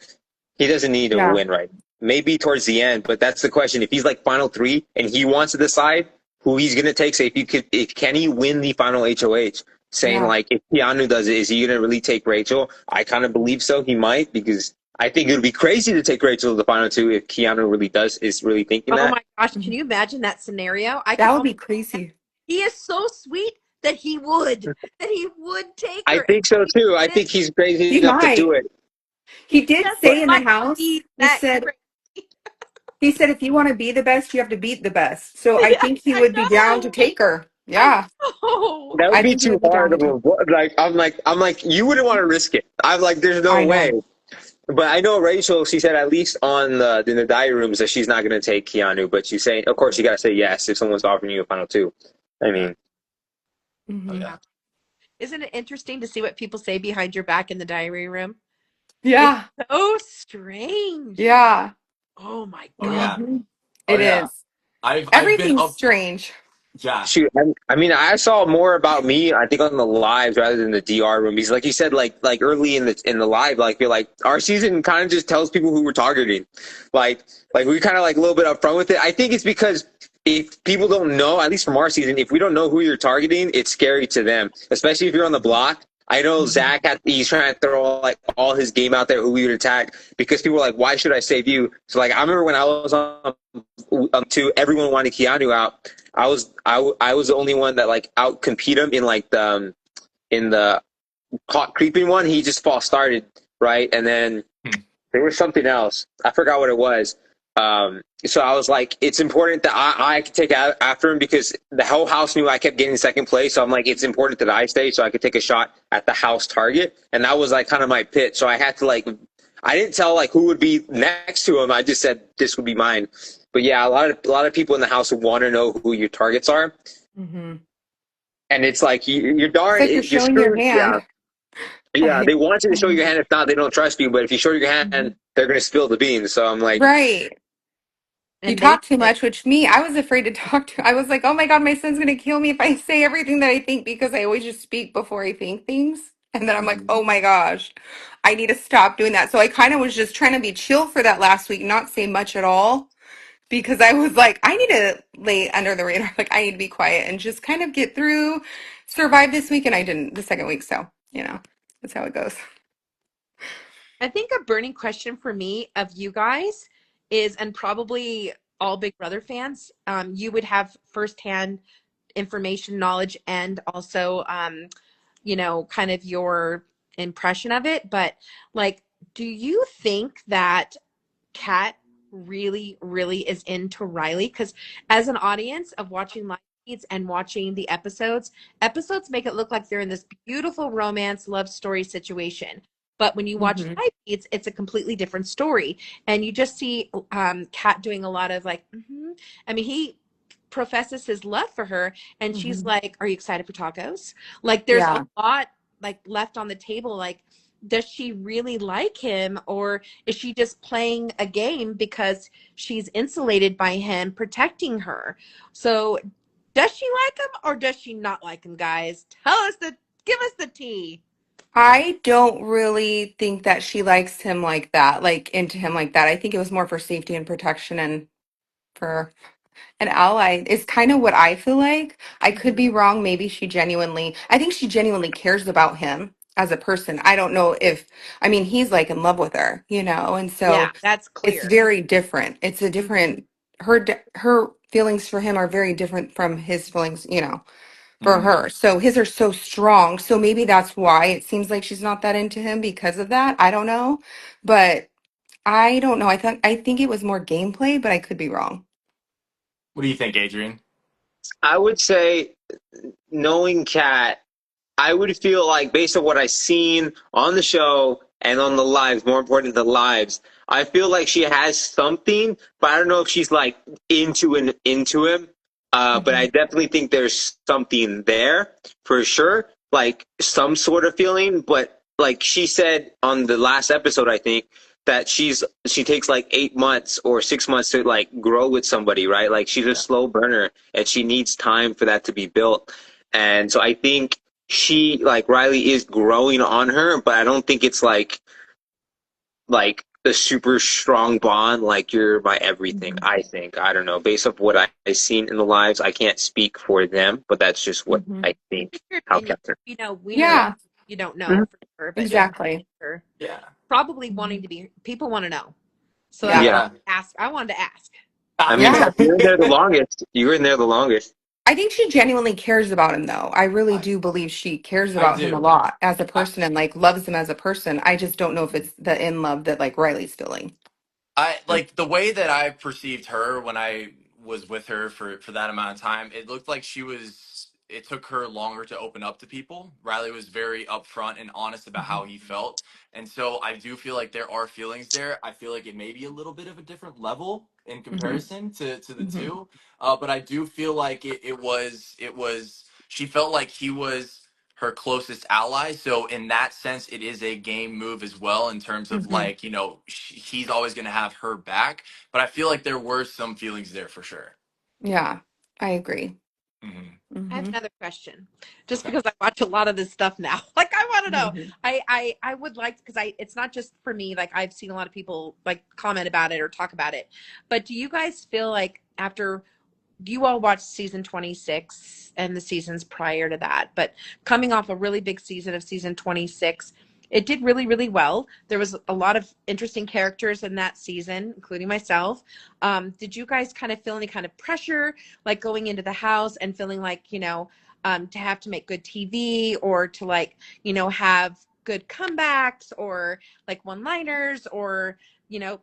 he doesn't need to Yeah, win right. Maybe towards the end, but that's the question. If he's like final 3 and he wants to decide who he's going to take, say if can he win the final HOH? Saying yeah. like if Keanu does it, is he going to really take Rachel? I kind of believe so. He might because I think it would be crazy to take Rachel to the final 2 if Keanu really is really thinking Oh that. my gosh, can Mhm. you imagine that scenario? I can That would almost be crazy. he is so sweet that he would take I her. think so too. I think he's crazy He enough to do might. it. He did Just But say in the might house, be that crazy. he said if you want to be the best, you have to beat the best. So I Yes, think he I would be down to know. take her. I Yeah. know. that would I be think he too would be down hard to of take a like. I'm like you wouldn't want to risk it. I'm like, there's no I way. know. But I know Rachel. She said at least on the in the diary rooms that she's not going to take Keanu. But she's saying, of course, you got to say yes if someone's offering you a final two. I Yeah. mean, Oh Hmm. yeah. Isn't it interesting to see what people say behind your back in the diary room? It's Yeah. so strange. Yeah. Oh my Oh God. yeah. Hmm. Oh It yeah. is. I've been Everything's up. strange. Yeah. shoot, I mean, I saw more about me, I think, on the lives rather than the DR room. Because, like you said, like early in the live, like you're like our season kind of just tells people who we're targeting, like like we kind of like a little bit upfront with it. I think it's because if people don't know, at least from our season, if we don't know who you're targeting, it's scary to them, especially if you're on the block. I know Mhm. Zach he's trying to throw like all his game out there who we would attack because people were like, "Why should I save you?" So like I remember when I was on to everyone wanted Keanu out. I was the only one that like out compete him in like in the caught creeping one. He just false started right, and then Hmm. there was something else. I forgot what it was. So I was like, it's important that I could take after him because the whole house knew I kept getting second place. So I'm like, it's important that I stay so I could take a shot at the house target. And that was like kind of my pitch. So I had to like, I didn't tell like who would be next to him. I just said this would be mine. But yeah, a lot of people in the house want to know who your targets are. Mhm. And it's like you're It's darn, like you're you're showing your screwed. Yeah, hand. yeah. They want you to show your Mhm. hand. If not, they don't trust you. But if you show your hand, Mhm. they're gonna spill the beans. So I'm like, Right. You And they talk too did. much, which me, I was afraid to talk to. I was like, oh my God, my son's gonna kill me if I say everything that I think because I always just speak before I think things. And then I'm like, Mhm. oh my gosh, I need to stop doing that. So I kind of was just trying to be chill for that last week, not say much at all, because I was like, I need to lay under the radar. Like I need to be quiet and just kind of get through, survive this week. And I didn't the second week. So, that's how it goes. I think a burning question for me of you guys is, and probably all Big Brother fans, you would have firsthand information, knowledge, and also, kind of your impression of it. But like, do you think that Kat really, really is into Riley? Because as an audience of watching live feeds and watching the episodes make it look like they're in this beautiful romance love story situation. But when you watch Hmm. live feeds, it's a completely different story, and you just see Kat doing a lot of like, I mean, he professes his love for her, and she's Hmm. like, "Are you excited for tacos?" Like, there's a Yeah. lot like left on the table. Like, does she really like him, or is she just playing a game because she's insulated by him protecting her? So does she like him or does she not like him, guys? Give us the tea. I don't really think that she likes him like that, like into him like that. I think it was more for safety and protection and for an ally is kind of what I feel like. I could Mhm. be wrong. Maybe I think she genuinely cares about him as a person. I don't know if, I mean, he's like in love with her, and Yeah, so that's it's clear. very different. It's a Mhm. different, her feelings for him are very different from his feelings, for Mhm. her. So his are so strong. So maybe that's why it seems like she's not that into him because of that. I don't know. But I don't know. I think it was more gameplay, but I could be wrong. What do you think, Adrian? I would say knowing Kat, I would feel like based on what I've seen on the show and on the lives, more important the lives, I feel like she has something, but I don't know if she's like into him. But I Hmm. definitely think there's something there for sure, like some sort of feeling. But like she said on the last episode, I think that she takes like 8 months or 6 months to like grow with somebody, right? Like she's a Yeah. slow burner and she needs time for that to be built. And so I think she like Riley is growing on her, but I don't think it's like a super strong bond. Like you're my everything. Hmm. I think I don't know. Based off what I've seen in the lives, I can't speak for them, but that's just what Hmm. I think. Your How opinion. Catherine? We know Yeah, you don't Mhm. know for sure, but Yeah. just exactly. sure. Yeah. Probably wanting Mhm. to be people want to know. So that's Yeah. why Yeah, I wanted to ask. I I mean, mean, Yeah. Catherine, you're in there the longest. You're in there the longest. I think she genuinely cares about him, though. I really I do believe she cares I about him a do. lot as a I, person and like loves him as a person. I just don't know if it's the in love that like Riley's feeling. I like the way that I perceived her when I was with her for that amount of time. It looked like she was. it took her longer to open up to people. Riley was very upfront and honest about how he felt. And so I do feel like there are feelings there. I feel like it may be a little bit of a different level in comparison to the two. But I do feel like it was she felt like he was her closest ally. So in that sense, it is a game move as well in terms of like, he's always going to have her back. But I feel like there were some feelings there for sure. Yeah, I agree. Hmm. I have Hmm. another question, just Okay. because I watch a lot of this stuff now. Like, I want to know. Hmm. I would like, because it's not just for me. Like, I've seen a lot of people like comment about it or talk about it. But do you guys feel like after you all watched season 26 and the seasons prior to that, but coming off a really big season of season 26, it did really, really well. There was a lot of interesting characters in that season, including myself. Did you guys kind of feel any kind of pressure, like going into the house and feeling like, to have to make good TV, or to like, have good comebacks, or like one-liners, or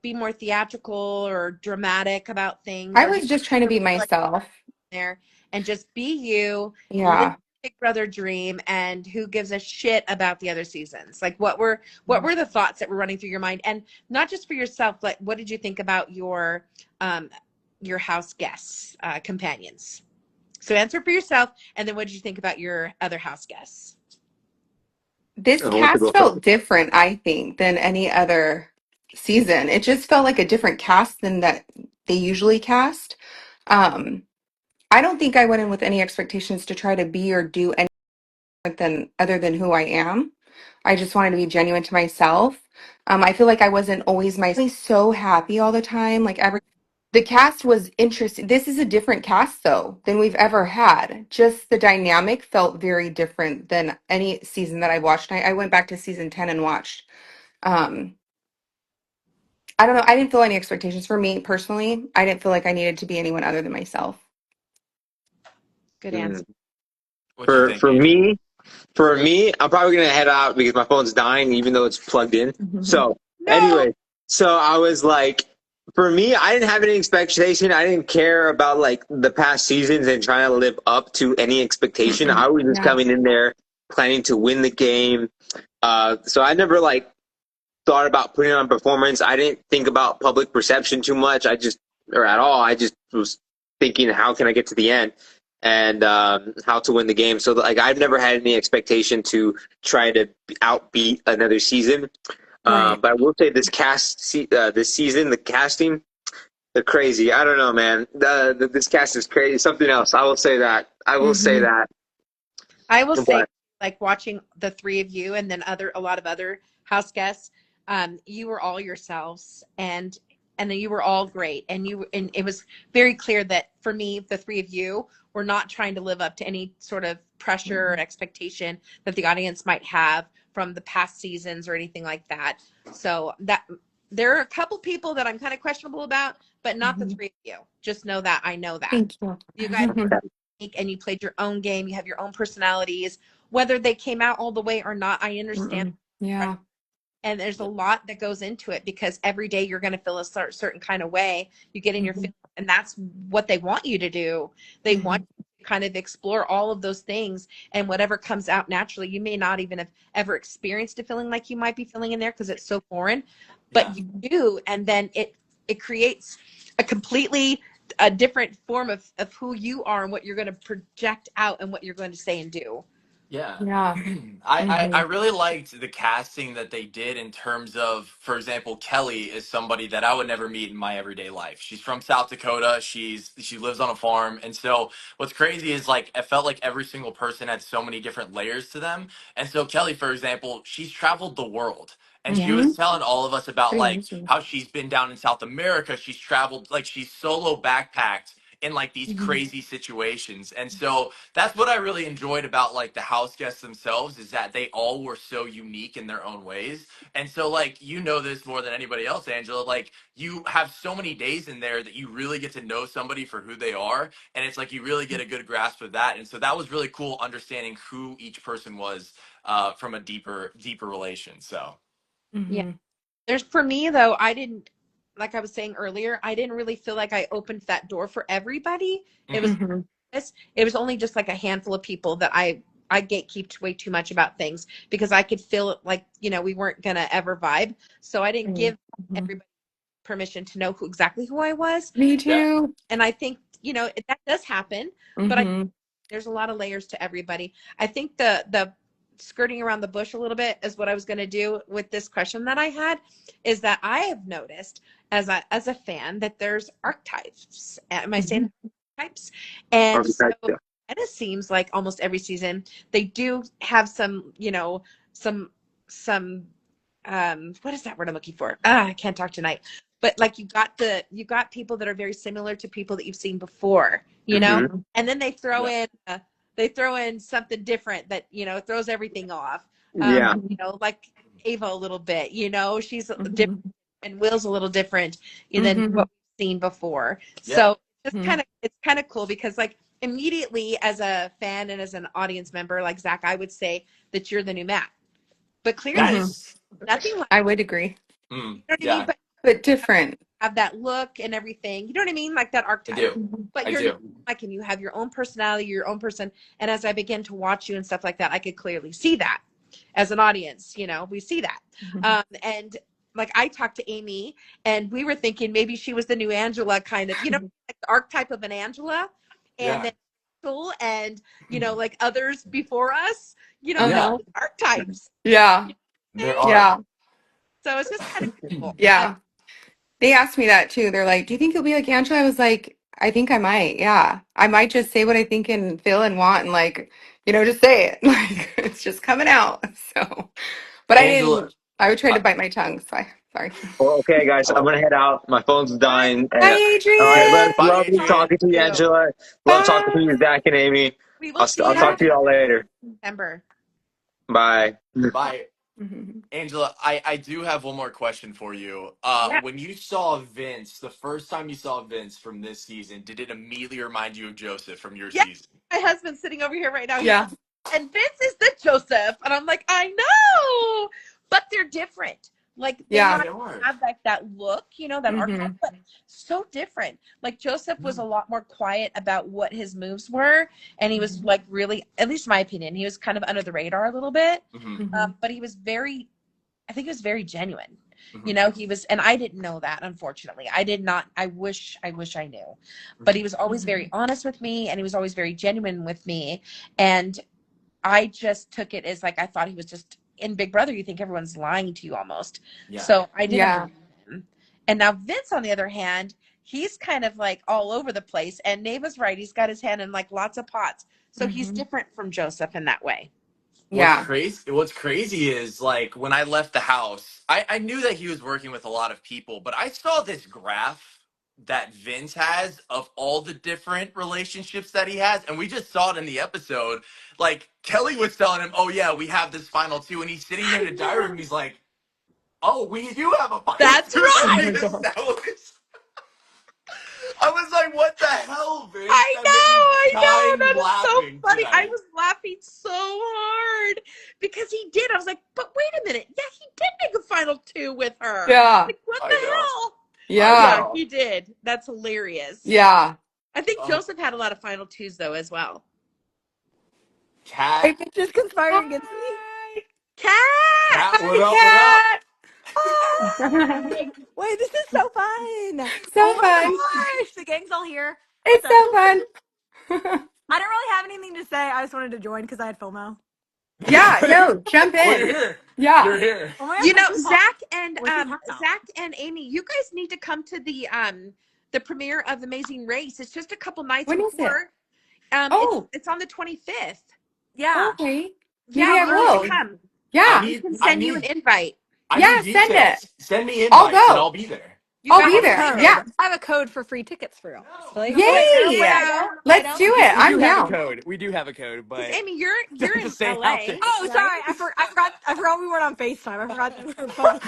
be more theatrical or dramatic about things? I Or do you was just trying to really be feel like myself. there and just be you, live Yeah. Big Brother dream, and who gives a shit about the other seasons? Like, what were the thoughts that were running through your mind? And not just for yourself, but what did you think about um your house guests, companions? So answer for yourself, and then what did you think about your other house guests? This I want to cast go first. felt different, I think, than any other season. It just felt like a different cast than that they usually cast. Um, I don't think I went in with any expectations to try to be or do anything than other than who I am. I just wanted to be genuine to myself. I feel like I wasn't always myself, so happy all the time. Like the cast was interesting. This is a different cast though than we've ever had. Just the dynamic felt very different than any season that I watched. I went back to season 10 and watched. Um, I don't know. I didn't feel any expectations for me personally. I didn't feel like I needed to be anyone other than myself. Good answer. Mm. What do you For think, for Adrian? me, for me, I'm probably gonna head out because my phone's dying, even though it's plugged in. So No. anyway, so I was like, for me, I didn't have any expectation. I didn't care about like the past seasons and trying to live up to any expectation. I was just Yeah. coming in there planning to win the game. So I never like thought about putting on performance. I didn't think about public perception too much. Or at all. I just was thinking, how can I get to the end and how to win the game. So like, I've never had any expectation to try to outbeat another season. Right. But I will say this season, the casting, they're crazy. I don't know, man. This cast is crazy. Something else. I will say that. I will say Hmm. that. I will say, But like, watching the three of you and then a lot of other house guests, you were all yourselves, and then you were all great, and it was very clear that for me, the three of you were not trying to live up to any sort of pressure or expectation that the audience might have from the past seasons or anything like that. So that there are a couple people that I'm kind of questionable about, but not the Hmm. three of you. Just know that I know that Thank you. you guys were unique and you played your own game. You have your own personalities. Whether they came out all the way or not, I understand. Yeah. And there's a lot that goes into it, because every day you're going to feel a certain kind of way. You get in your Hmm. feelings, and that's what they want you to do. They want Hmm. you to kind of explore all of those things, and whatever comes out naturally. You may not even have ever experienced a feeling like you might be feeling in there because it's so foreign, but Yeah. you do, and then it creates a completely a different form of who you are and what you're going to project out and what you're going to say and do. Yeah. Yeah. I Hmm. really liked the casting that they did in terms of, for example, Kelly is somebody that I would never meet in my everyday life. She's from South Dakota. She lives on a farm. And so what's crazy is like I felt like every single person had so many different layers to them. And so Kelly, for example, she's traveled the world. And she Hmm. was telling all of us about like Crazy. how she's been down in South America. She's traveled, like she's solo backpacked in like these Hmm. crazy situations. And so that's what I really enjoyed about like the house guests themselves, is that they all were so unique in their own ways. And so like you know this more than anybody else, Angela, like you have so many days in there that you really get to know somebody for who they are, and it's like you really get a good grasp of that. And so that was really cool, understanding who each person was from a deeper relation. So Yeah. Hmm. There's for me though, I didn't, like I was saying earlier, I didn't really feel like I opened that door for everybody. It was mhm. Hmm. this, it was only just like a handful of people that I gatekeeped way too much about things because I could feel it like, we weren't going to ever vibe. So I didn't give everybody permission to know exactly who I was. Me Yeah. too. And I think, that does happen, but there's a lot of layers to everybody. I think the skirting around the bush a little bit is what I was going to do with this question that I had, is that I have noticed as a fan that there's archetypes. Am I saying archetypes? And so it seems like almost every season they do have some, some what is that word I'm looking for? I can't talk tonight. But like you got people that are very similar to people that you've seen before, and then they throw in something different that throws everything off. Like Ava a little bit, she's different, and Will's a little different than what we've seen before. Yeah. So it's kind of cool because like immediately as a fan and as an audience member, like Zach, I would say that you're the new Matt, but clearly nothing like I would agree. you know what I mean? But different. Have that look and everything. You know what I mean? Like that archetype. I do. But you're like, and you have your own personality, your own person. And as I begin to watch you and stuff like that, I could clearly see that as an audience. We see that. And like I talked to Amy, and we were thinking maybe she was the new Angela, kind of, like the archetype of an Angela, and then Rachel and like others before us. Archetypes. Yeah. There are. Yeah. So it's just kind of cool. Yeah. They asked me that too. They're like, "Do you think you'll be like Angela?" I was like, "I think I might. Yeah, I might just say what I think and feel and want, and like, just say it. Like it's just coming out." So, but Angela, I didn't. I would try to bite my tongue. So sorry. Well, okay, guys, I'm gonna head out. My phone's dying. Bye, Adrian. All right, Bye, love Adrian. talking to you, Angela. Love talking to you, Zach and Amy. We will see I'll talk to you all later. September. Bye. Bye. Angela, I do have one more question for you. When you saw Vince, the first time you saw Vince from this season, did it immediately remind you of Joseph from your season? My husband's sitting over here right now. Yeah. And Vince is the Joseph. And I'm like, I know. But they're different. Like, they have like that look, that archetype, but so different. Like, Joseph was a lot more quiet about what his moves were. And he was like really, at least in my opinion, he was kind of under the radar a little bit. But he was I think he was very genuine. He was, and I didn't know that, unfortunately. I did not, I wish I knew. But he was always very honest with me, and he was always very genuine with me. And I just took it as like, I thought he was just, in Big Brother, you think everyone's lying to you almost. Yeah. So I didn't believe him. And now Vince, on the other hand, he's kind of like all over the place. And Neva's right. He's got his hand in like lots of pots. So he's different from Joseph in that way. Yeah. What's crazy is like when I left the house, I knew that he was working with a lot of people, but I saw this graph that Vince has of all the different relationships that he has. And we just saw it in the episode. Like Kelly was telling him, "Oh yeah, we have this final two." And he's sitting there in the diary room. He's like, "Oh, we do have a final That's two." right. I was like, "What the hell, Vince?" I know. That is so funny. Tonight. I was laughing so hard because he did. I was like, but wait a minute. Yeah, he did make a final two with her. Yeah. Like, what the hell? Yeah. He did. That's hilarious. Yeah. I think Joseph had a lot of final twos, though, as well. Cat. Are you just conspiring against me? Cat! What up? What up? Oh, wait, this is so fun. So fun. Gosh, the gang's all here. It's so fun. I don't really have anything to say. I just wanted to join because I had FOMO. Yeah, no, jump in. Well, you're here. Yeah. You're here. Oh Zach and Amy, you guys need to come to the premiere of Amazing Race. It's just a couple nights before. It's on the 25th. Yeah. Okay. Yeah, I will. come. Yeah. I can send you an invite. Send it. Send me invites and I'll be there. I'll be there. Yeah. I have a code for free tickets for you. Yay! Let's do it. I'm down. We do have a code, but Amy, you're in Say LA. outfit. Oh, sorry. I forgot we weren't on FaceTime. I forgot that we were both.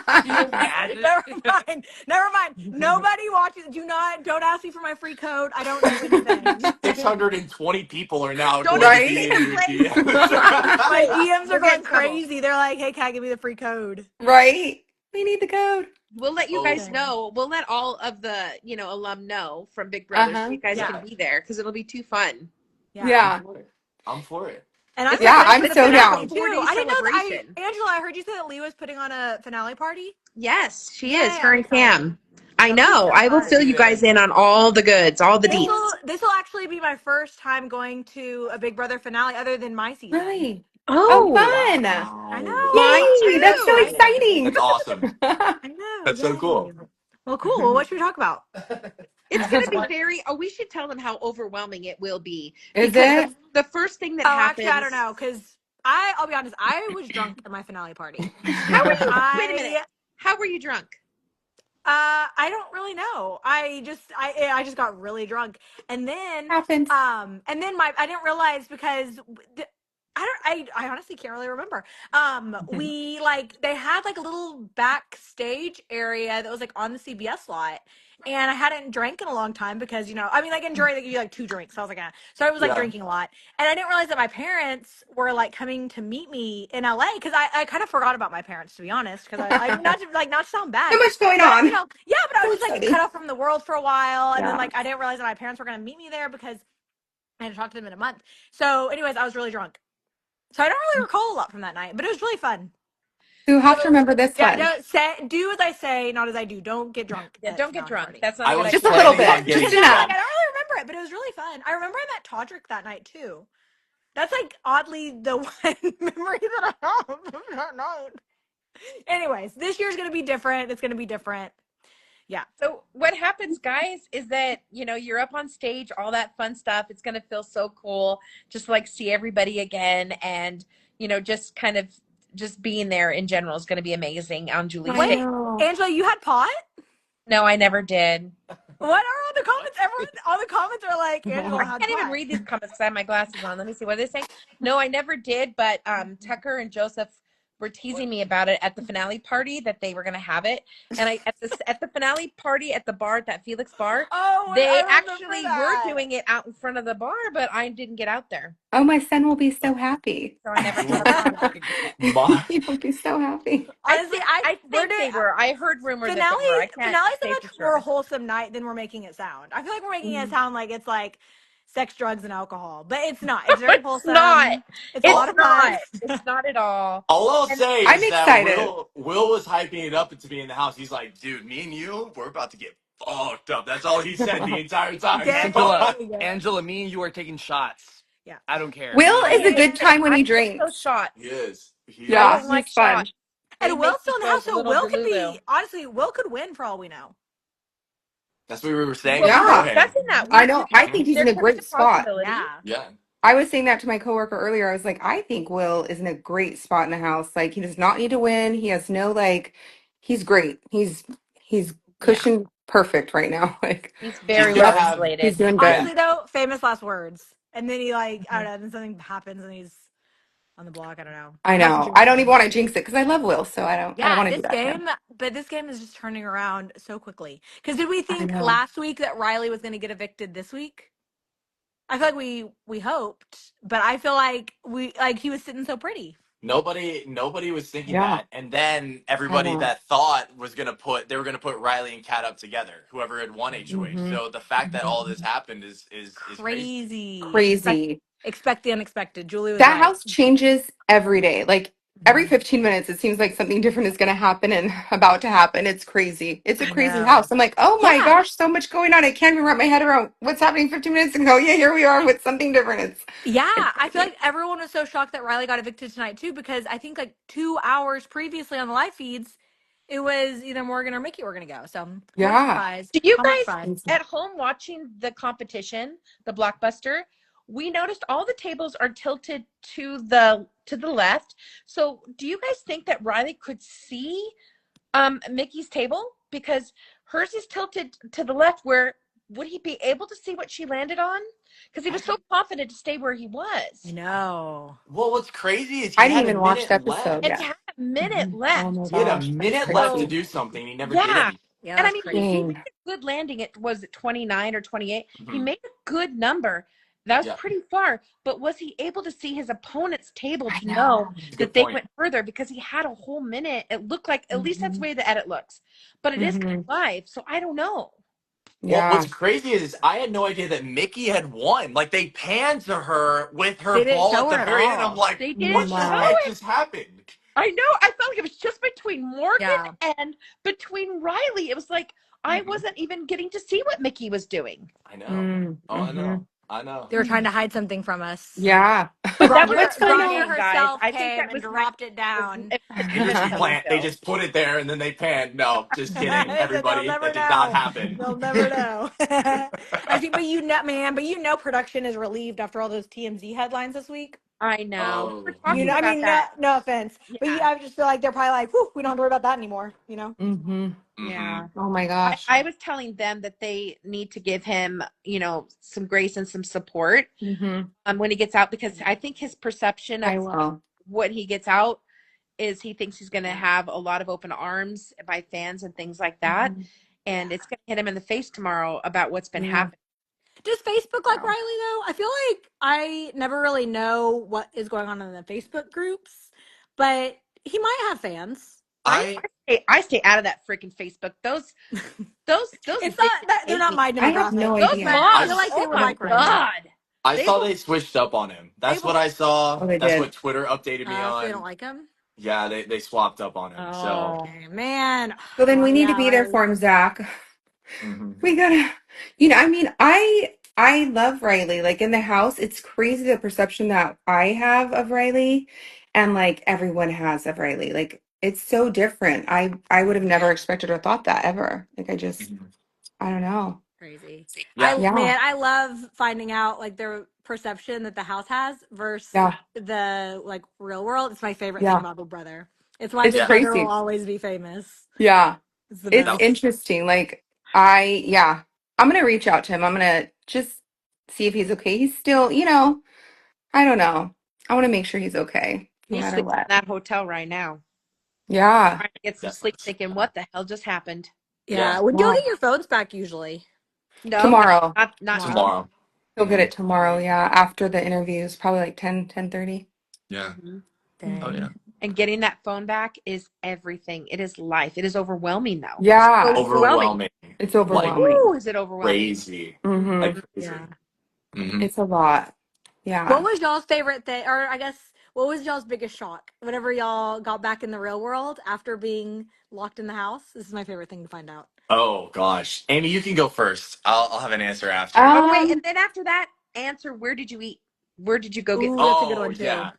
Can you imagine? Never mind. Nobody watches. Don't ask me for my free code. I don't know anything. 620 people are now Don't going even to be in your play. DMs. My DMs are going crazy. They're like, "Hey, Kat, give me the free code." Right? We need the code. We'll let you guys Okay. know. We'll let all of the, alum know from Big Brother so you guys Yeah. can be there because it'll be too fun. Yeah. I'm for it. And I'm It's Yeah, excited I'm for the so finale down. too. 4-day I didn't know that. celebration. Angela, I heard you say that Lee was putting on a finale party. Yes, she Yay, is. Her I'm and excited. Cam. I That'll be know. so I will fun. fill you guys in on all the goods, all the deets. This will actually be my first time going to a Big Brother finale other than my season. Really? Oh, fun. I know. Mine Yay. That's so too. exciting. That's awesome. I know. That's so yay. cool. Well, cool. Well, what should we talk about? It's going to be very, we should tell them how overwhelming it will be. Is Because it? the first thing that Oh, happens. actually, I don't know because I'll be honest. I was drunk at my finale party. How were you? Wait a minute. I How were you drunk? I don't really know. I just got really drunk, and then Happens. I didn't realize because I honestly can't really remember. We they had like a little backstage area that was like on the CBS lot. And I hadn't drank in a long time because, in jury, they give you like 2 drinks. So I was like, So I was like Yeah. drinking a lot. And I didn't realize that my parents were like coming to meet me in LA because I kind of forgot about my parents, to be honest. Because not to sound bad. So much going But, on. yeah, but I So was just like exciting. cut off from the world for a while. And then Yeah. I didn't realize that my parents were going to meet me there because I had to talk to them in a month. So, anyways, I was really drunk. So I don't really recall a lot from that night, but it was really fun. So you have to remember this Yeah, one. do as I say, not as I do. Don't get drunk. Yeah, at don't get finale drunk. party. That's not I a good was Just a idea. little planning on bit. getting Just I enough. drunk. don't really remember it, but it was really fun. I remember I met Todrick that night too. That's like oddly the one memory that I have of that night. Anyways, this year's gonna be different. It's gonna be different. Yeah. So what happens, guys, is that, you're up on stage, all that fun stuff. It's going to feel so cool. Just like see everybody again. And, just kind of just being there in general is going to be amazing on Julie's I stage. Wait, know. Angela, you had pot? No, I never did. What are all the comments? All the comments are like Angela I had can't even pot. read these comments because I have my glasses on. Let me see what they're saying. No, I never did. But Tucker and Joseph were teasing me about it at the finale party that they were going to have it. And at the finale party at the bar, at that Felix bar, Oh, they I remember actually that. were doing it out in front of the bar, but I didn't get out there. Oh, my son will be so happy. So I never got out. My, He will be so happy. Honestly, I think they were. I heard rumor that they were. I can't finale's a say much for more sure. wholesome night than we're making it sound. I feel like we're making it sound like it's like sex, drugs, and alcohol, but it's not. It's very It's wholesome. not. It's a lot of fun. It's not at all. all I'll And say I'm is that excited. Will was hyping it up to be in the house. He's like, dude, me and you, we're about to get fucked up. That's all he said the entire time. Dang. Angela, me and you are taking shots. Yeah. I don't care. Will is a hey, good time when I he don't know drinks. shots. He is. He I Yeah, is. don't like he's fun. shots. They And make Will's me still in the feel house, a so little Will could delulu. be honestly, Will could win for all we know. That's what we were saying Well, we were Yeah. beforehand. discussing that. I know. I think he's There in a could be great a spot. possibility. Yeah. Yeah. I was saying that to my coworker earlier. I was like, I think Will is in a great spot in the house. Like, he does not need to win. He has no he's great. He's Yeah. cushion perfect right now. Like, He's He's very gonna well have. he's insulated. doing Yeah. Honestly though, famous last words. And then he I don't know, then something happens and he's on the block. I don't know. I I'm not gonna know. jinx I don't him. even want to jinx it because I love Will, so I don't Yeah, want to do that to him. this game is just turning around so quickly. Because did we I think know. last week that Riley was going to get evicted this week? I feel like we hoped, but I feel like he was sitting so pretty. Nobody was thinking Yeah, that, and then I everybody know. that thought they were gonna put Riley and Kat up together, whoever had won HOH. Hmm. So the fact that all this happened is crazy. Crazy. Crazy. Expect the unexpected. Julie was That right. house changes every day. Like every 15 minutes, it seems like something different is going to happen and about to happen. It's crazy. It's a I crazy know. house. I'm like, oh my Yeah. gosh, so much going on. I can't even wrap my head around what's happening 15 minutes ago. Yeah, here we are with something different. Yeah, It's I feel crazy. like everyone was so shocked that Riley got evicted tonight too, because I think like 2 hours previously on the live feeds, it was either Morgan or Mickey were gonna go. So what a Yeah. surprise! Do you How much guys fun! at home watching the competition, the blockbuster? We noticed all the tables are tilted to the left. So do you guys think that Riley could see Mickey's table? Because hers is tilted to the left. Where would he be able to see what she landed on? Because he was so confident to stay where he was. No. Well, what's crazy is I he didn't had a even watch the minute episode And left. he yet. had a minute Oh my left. He had a gosh, that's minute left to crazy. do something. He never did Yeah. anything. Yeah, And I that's mean, crazy. he made Dang. a good landing. It was 29 or 28. He Mhm. made a good number. That was Yeah, pretty far. But was he able to see his opponent's table I to know know. it's a that good they point. went further? Because he had a whole minute. It looked like, at least that's the Mhm. way the edit looks. But it is Mhm. live, so I don't know. Well, Yeah. what's crazy is I had no idea that Mickey had won. Like they panned to her with her They didn't ball show at her the at very end. I'm all. like, They didn't what the show Wow. heck it. just happened? I know. I felt like it was just between Morgan Yeah. and between Riley. It was like I Mhm. wasn't even getting to see what Mickey was doing. I know. Oh, I know. Mm-hmm. I know. They were trying to hide something from us. Yeah. But that was What's my going Griner on? game, guys. herself I think came that and was my dropped it down. it was They my just telling plant. They tale. just put it there and then they pan. No, just kidding, I said they'll everybody. never That did not know. happen. They'll never know. I see, but you know, man, but you know, production is relieved after all those TMZ headlines this week. I know. We were Oh You know, talking I about mean, no, that. no offense, but Yeah. I just feel like they're probably like, whew, we don't have to worry about that anymore. You know? Mm-hmm. hmm Yeah. Oh my gosh. I was telling them that they need to give him, some grace and some support Mm-hmm. when he gets out, because I think his perception I of will. what he gets out is he thinks he's going to Yeah. have a lot of open arms by fans and things like that. Mm-hmm. And it's going to hit him in the face tomorrow about what's been Yeah. happening. Does Facebook like Wow. Riley though? I feel like I never really know what is going on in the Facebook groups, but he might have fans, right? I I stay out of that freaking Facebook. Those It's bitches not that they're hate not me. my I have no demographic, Those but idea. I I feel moms, like they oh would my like Riley. Mm-mm. God. I They saw will they switched up on him. They That's will. what I saw. Oh, they That's did. what Twitter updated me So they don't on. like him. Yeah, they swapped up on him. So Oh. Okay, man. So then Well, we need to yeah, be there Riley. for him, Zach. mhm. We gotta, I mean, I love Riley. Like in the house, it's crazy the perception that I have of Riley and like everyone has of Riley. Like it's so different. I would have never expected or thought that ever. Like Mhm. I don't know. Crazy. Yeah. Yeah. I love finding out like their perception that the house has versus Yeah. the like real world. It's my favorite thing Yeah. about Big Brother. It's why It's Big Yeah. Brother will crazy. always be famous. Yeah. It's the It's Yep. best. interesting. Like I'm gonna reach out to him. I'm gonna just see if he's okay. He's still, I don't know. I want to make sure he's okay, no He's matter sleeping in what. that hotel right now, Yeah. trying to get some sleep, Definitely. thinking, what the hell just happened? Yeah. Yeah. When do y'all Yeah. get your phones back usually? No, Tomorrow. not Tomorrow. tomorrow. Tomorrow. He'll get hmm it tomorrow, yeah, after the interviews, probably like 10:30. Yeah. Hmm. Oh Dang. yeah. And getting that phone back is everything. It is life. It is overwhelming, though. So Yeah, overwhelming. Overwhelming. it's Like overwhelming. Ooh, is it overwhelming? crazy. Mm-hmm. Like Yeah. crazy. hmm It's a lot. What Yeah. was y'all's favorite thing, or I guess what was y'all's biggest shock whenever y'all got back in the real world after being locked in the house? This is my favorite thing to find out. Oh gosh, Amy, you can go first. I'll have an answer after. Oh, wait. And Um, then after that, answer, where did you eat? Where did you go get Ooh, food? that's a good Oh one too. yeah.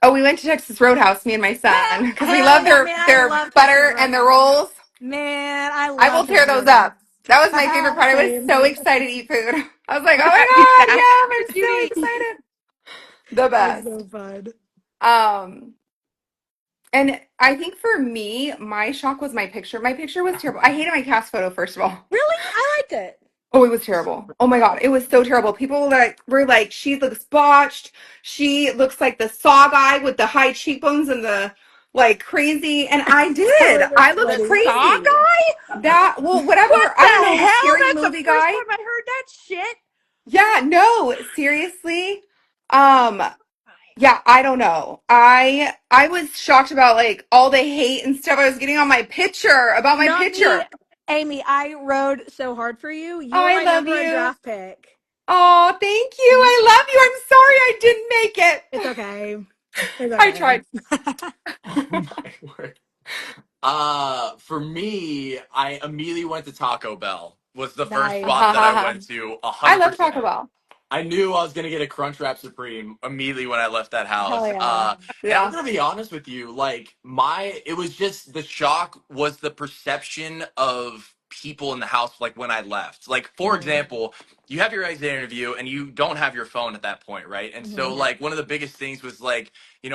oh, we went to Texas Roadhouse, me and my Man, son, because we hell love yeah, their man! I their love Texas butter and their Roadhouse. rolls. Man, I I will love tear Texas those Roadhouse. up. That was my favorite part. I was Same. so excited to eat food. I was like, oh Yeah. my God, What yeah, did you I'm eat? so excited. The That's best. so fun. Um, and I think for me, my shock was my picture. My picture was terrible. I hated my cast photo, first of all. Really, I liked it. Oh, it was terrible. Oh my God, it was so terrible. People that were like, she looks botched. She looks like the Saw guy with the high cheekbones and the like crazy. And I did. Oh, I that's looked The funny. Saw crazy. guy? That, well, What whatever. the I don't know, the hell? scary That's the movie first guy. time I heard that shit. Yeah, no, seriously. Um, yeah, I don't know. I was shocked about like all the hate and stuff I was getting on my picture about my Not me, picture. Amy. I rode so hard for you. You were I my love number one you. draft pick. Oh, thank you. I love you. I'm sorry I didn't make It's it. okay. It's I okay. tried. Oh my word. For me, I immediately went to Taco Bell. Was the first Nice. spot that I went to. I love Taco 100%. Bell. I knew I was gonna get a Crunchwrap Supreme immediately when I left that Hell house. yeah. And I'm Yeah. gonna be honest with you, like it was just the shock was the perception of people in the house, like when I left. Like for Mhm. example, you have your exit interview and you don't have your phone at that point, right? And so Mhm. like one of the biggest things was like,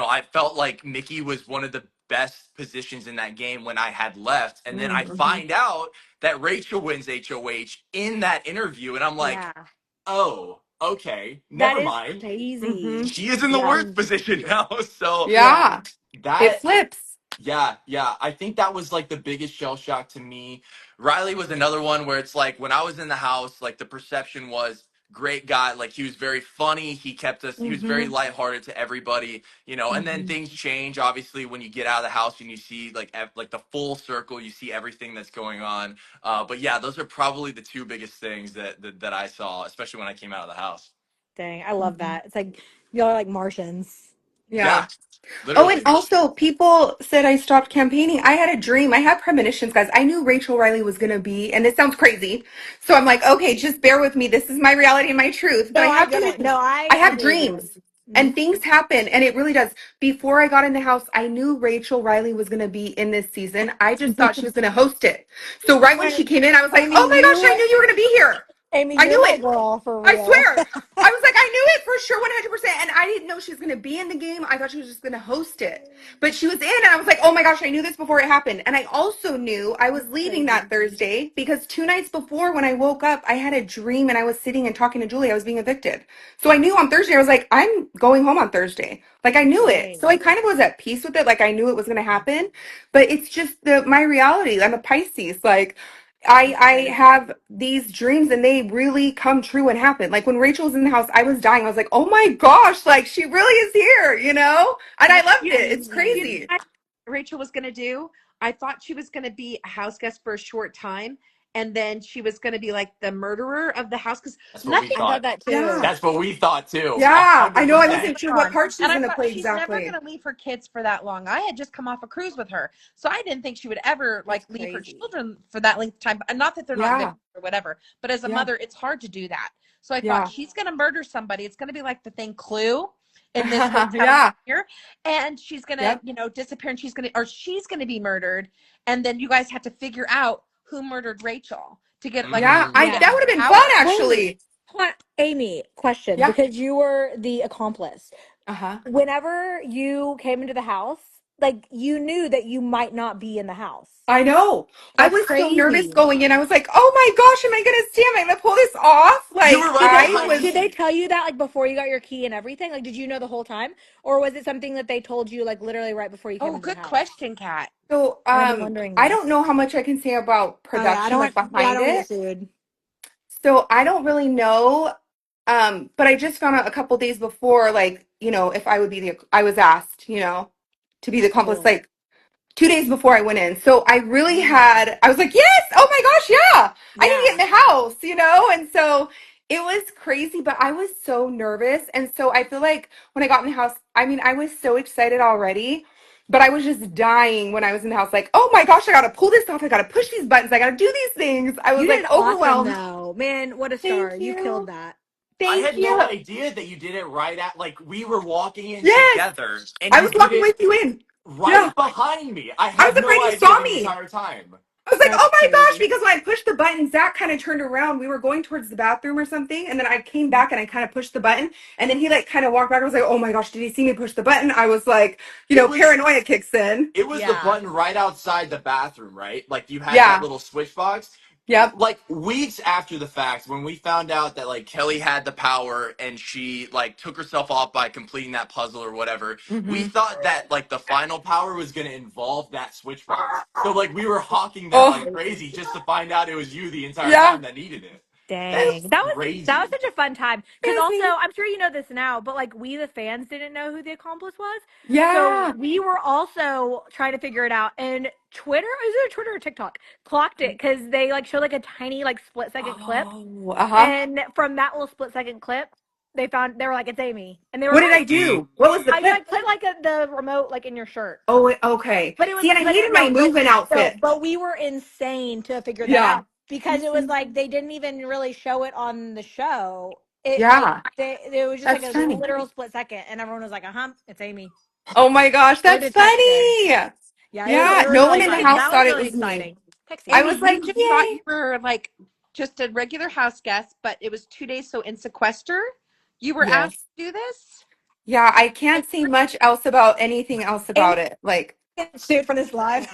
I felt like Mickey was one of the best positions in that game when I had left, and then I Mm-hmm. find out that Rachel wins HOH in that interview, and I'm like, Yeah. oh, okay, That never is mind. Mm-hmm. crazy. She is in the Yeah. worst position now. So Yeah. Yeah. It that, flips. yeah, I think that was like the biggest shell shock to me. Riley was another one where it's like when I was in the house, like the perception was great guy. Like he was very funny. He kept us. He was very Mm-hmm. lighthearted to everybody. And then Mm-hmm. things change. Obviously, when you get out of the house and you see like the full circle, you see everything that's going on. But yeah, those are probably the two biggest things that I saw, especially when I came out of the house. Dang, I love Mhm. that. It's like y'all are like Martians. Yeah. Yeah, Oh, and literally. also people said I stopped campaigning. I had a dream. I had premonitions, guys. I knew Rachel Riley was going to be, and this sounds crazy. So I'm like, okay, just bear with me. This is my reality and my truth. But No, I I have get it. dreams. No, I I have believe you. dreams Mhm. and things happen. And it really does. Before I got in the house, I knew Rachel Riley was going to be in this season. I just thought she was going to host it. So right when she Amy, came in, I was like, oh Amy, my gosh, I you, knew you were going to be here. Amy, I you're knew my it. girl for I real. swear. I was like, I knew it for sure 100%. And I didn't know she was going to be in the game. I thought she was just going to host it. But she was in, and I was like, oh my gosh, I knew this before it happened. And I also knew I was That's leaving that crazy. Thursday because 2 nights before, when I woke up, I had a dream and I was sitting and talking to Julie. I was being evicted. So I knew on Thursday, I was like, I'm going home on Thursday. Like I knew it. So I Dang. kind of was at peace with it. Like I knew it was going to happen. But it's just my reality. I'm a Pisces. Like I That's I crazy. have these dreams and they really come true and happen. Like when Rachel was in the house, I was dying. I was like, "Oh my gosh, like she really is here," you know? And I Yeah, loved you, it. It's you know crazy. what Rachel was going to do? I thought she was going to be a house guest for a short time, and then she was going to be like the murderer of the house because That's what we nothing I thought thought. that Yeah. too. That's what we thought too. A Yeah. I hundred know I was percent. wasn't sure what on. part she was And I going to thought play she's never exactly. going to leave her kids for that long. I had just come off a cruise with her, so I didn't think she would ever That's like leave her crazy. children for that length of time. And not that they're not Yeah. victims or whatever, but as a Yeah. mother, it's hard to do that. So I thought Yeah. she's going to murder somebody. It's going to be like the thing Clue in this hotel room Yeah. here, and she's going to, Yep. disappear, and she's going to be murdered, and then you guys had to figure out who murdered Rachel to get like Yeah. to I get that Yeah. would have been fun power. Wait, actually. hold on. Amy, question, Yeah. because you were the accomplice. Uh-huh. Whenever you came into the house, like you knew that you might not be in the house. I know. I That's was so nervous crazy. going in. I was like, "Oh my gosh, am I going to see? Am I going to pull this off?" You were Like right I behind was Did they me. tell you that like before you got your key and everything? Like did you know the whole time? Or was it something that they told you like literally right before you came Oh, into the good house? question, Kat. So, And I've been wondering I don't this. know how much I can say about Oh yeah, production, like I behind don't want to get it. sued. So I don't really know. But I just found out a couple days before, like, if I would be I was asked, to be the accomplice, Cool. like 2 days before I went in. So I really Oh. I was like, yes, oh my gosh, yeah, I need to get Yeah. in the house. And so it was crazy, but I was so nervous. And so I feel like when I got in the house, I mean, I was so excited already, but I was just dying when I was in the house, like, oh my gosh, I got to pull this off. I got to push these buttons. I got to do these things. I was You like did awesome overwhelmed. though. Man, what a Thank star. You killed you. that. I Thank had no you. idea that you did it right at like we were walking in Yes. together and I you was did walking it with you in. Yeah. right behind me. I I was had no afraid you idea saw the me. entire time. I was like, That's oh my gosh, crazy. because when I pushed the button, Zach kind of turned around. We were going towards the bathroom or something. And then I came back and I kind of pushed the button. And then he like kind of walked back. I was like, oh my gosh, did he see me push the button? I was like, It was paranoia kicks in. it was the Yeah. button right outside the bathroom, right? Like you had that Yeah. little switch box. Yep. Like weeks after the fact, when we found out that like Kelly had the power and she like took herself off by completing that puzzle or whatever, we Hmm. thought that like the final power was gonna involve that switch box. So like we were hawking that Oh, like crazy just to find out it was you the entire yeah. time that needed it. It That's Dang. That was crazy. such a fun time. Cause was also me. I'm sure you know this now, but like we the fans didn't know who the accomplice was. So Yeah. we were also trying to figure it out. And Twitter, is it Twitter or TikTok? Clocked it because they like showed like a tiny like split second clip. Oh, uh-huh. And from that little split second clip, they were like, it's Amy. And they were What did I right. do? What was the I clip? like put like the remote like in your shirt. Okay. But it was See, and I but hated it my no, but moving no, outfit. but we were insane to figure that Yeah. out because it was like they didn't even really show it on the show. It like Yeah. it was just like That's a funny. literal split second, and everyone was like, it's Amy." Oh my gosh, No that's detection. funny. Yeah, Yeah. it was No really one in the fun. Amy, house That was thought it really was me. exciting. Text I Amy. was Amy, like, we just thought yay. you were like just a regular house guest, but it was 2 days, so in sequester, you were asked Yes. to do this. Yeah, I can't say much else about anything else about Amy it. Like, gets sued for this live.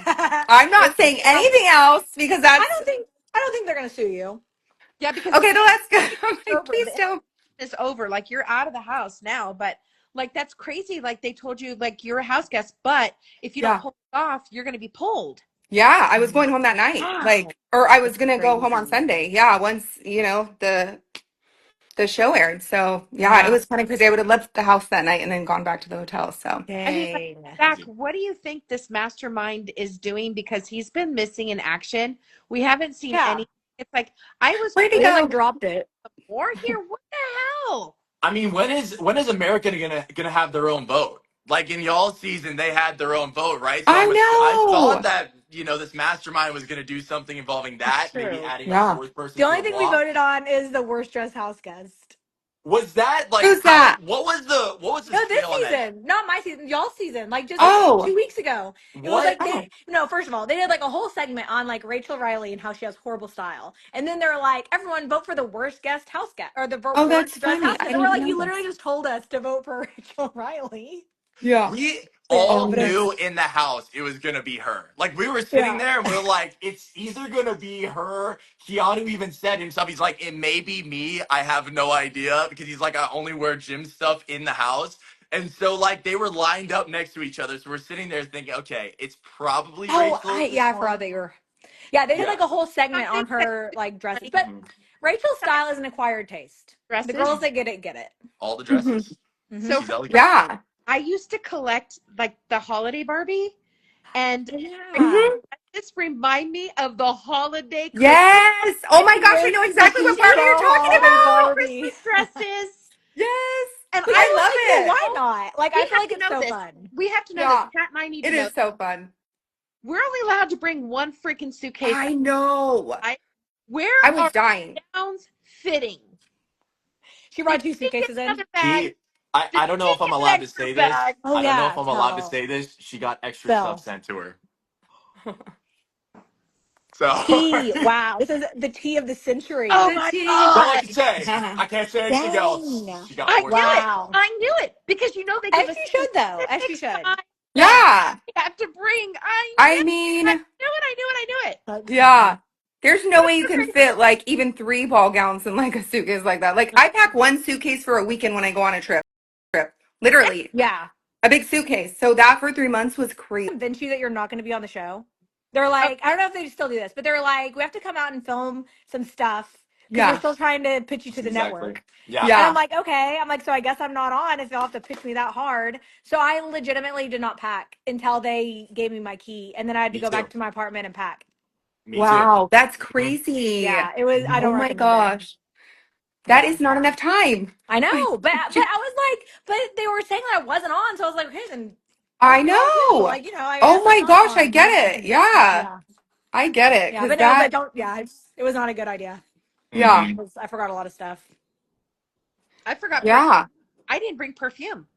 I'm not It's saying um, anything else because I that's don't think I don't think they're gonna sue you. Yeah, because okay, no, that's good. it's I'm like, over. please The don't. is over. Like you're out of the house now, but like that's crazy. Like they told you, like you're a house guest, but if you don't Yeah. pull it off, you're gonna be pulled. Yeah, I was going home that night. Wow. Like, or I That's was gonna go home on crazy. Sunday. Yeah, once, the the show aired. So yeah, it was kind of crazy. I would have left the house that night and then gone back to the hotel. So I mean, like, Dang. Zach, what do you think this mastermind is doing? Because he's been missing in action. We haven't seen Yeah. any. It's like I was where'd he They like go? dropped it. more here. What the hell? I mean, when is America gonna have their own vote? Like in y'all season, they had their own vote, right? So I I thought know. that this mastermind was gonna do something involving It's that, maybe true. adding a Yeah. fourth person The to only the thing we block. voted on is the worst dressed house guest. Was that like Who's how? that? What was the No, this scale on that? season, not my season, y'all season. Like just Oh. 2 weeks ago, it was What? like Oh. they. No, first of all, they did like a whole segment on like Rachel Riley and how she has horrible style, and then they're like, everyone vote for the worst guest house guest or the Oh, that's worst dressed funny. house I guest. And we're didn't like, know you literally this. just told us to vote for Rachel Riley. Yeah. We So yeah, all Oh but no. knew in the house it was gonna be her. Like we were sitting yeah. there and we're like, it's either gonna be her. Keanu even said himself, he's like, it may be me. I have no idea because he's like, I only wear gym stuff in the house. And so like they were lined up next to each other. So we're sitting there thinking, okay, it's probably Oh, Rachel at this I forgot point. that you were. Yeah, they did Yeah. like a whole I segment on think that her like dresses, funny but Mhm. Rachel's style is an acquired taste. The dresses. girls that get it get it. All the Mhm. dresses. Mm-hmm. So She's for elegant. Yeah. I used to collect like the holiday Barbie, and Yeah. Hmm. this remind me of the holiday Christmas. Yes. Oh my gosh, I This know exactly is what She Barbie so you're talking holiday the about. Barbie. Christmas dresses, Yes. and But I you was I know love like, what? you Well, it. why know, not? Like, I we feel have like to it's know so this. fun. We have to know this. Yeah. Kat and I need to It know. is so fun. We're only allowed to bring one freaking suitcase. I know. Right? Where I was are dying. gowns fitting? She Did brought two she get suitcases in. another bag? She I, Did I don't know she if I'm get an allowed to extra say this. bag? Oh I don't know if yeah, I'm allowed to tell. say this. She got extra stuff Spell. sent to her. So Tea. Wow. This is the tea of the Oh century. The my tea. that's all I god! can say. I can't say anything else. Dang. She got I more knew it. stuff. Wow. I knew it because they As give us she should though. As she specific should. time that Yeah. we have to bring. I I mean, knew it. I knew it. I knew it. That's yeah. funny. There's no way you can fit like even 3 ball gowns in like a suitcase like that. Like I pack one suitcase for a weekend when I go on a trip. Literally. Yeah. A big suitcase. So that for 3 months was crazy. Convince you that you're not going to be on the show. They're Oh, like, I don't know if they still do this, but they're like, we have to come out and film some stuff because we're Yeah. still trying to pitch you to the Exactly. network. Yeah. And I'm Yeah. like, okay. I'm like, so I guess I'm not on if they'll have to pitch me that hard. So I legitimately did not pack until they gave me my key. And then I had to Me go too. back to my apartment and pack. Me too. Wow. That's hmm crazy. Yeah, it was, I Oh don't my recommend it. gosh. That Yeah. is not enough time. I know. But I was like, but they were saying that I wasn't on. So I was like, okay, then I F y'all too. know. Like, I Oh guess I'm my not gosh, I on. get it. Yeah. Yeah. I get it. Yeah. Cause But no, that, but don't, yeah, it was not a good idea. yeah. hmm I forgot a lot of stuff. I forgot perfume. Yeah. I didn't bring perfume.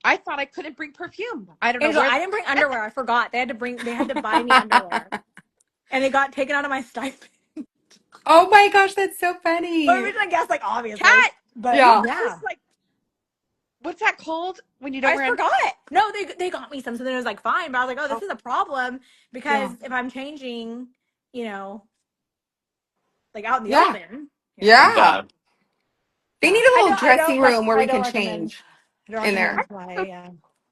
I thought I couldn't bring perfume. I don't know Angela, where. I didn't bring underwear. I forgot. They had to buy me underwear. And it got taken out of my stipend. Oh my gosh, that's so Or funny. which I guess like obviously. Cat, But you Yeah. yeah. just like what's that called when you don't I wear? forgot. No, they got me some, so then it was like fine. But I was like, oh, this Oh, is a problem Yeah. because if I'm changing, you know, like out in the Yeah. open, Yeah. Yeah. They yeah. need a little dressing room where I we don't can recommend. change I don't in I, recommend there. my so-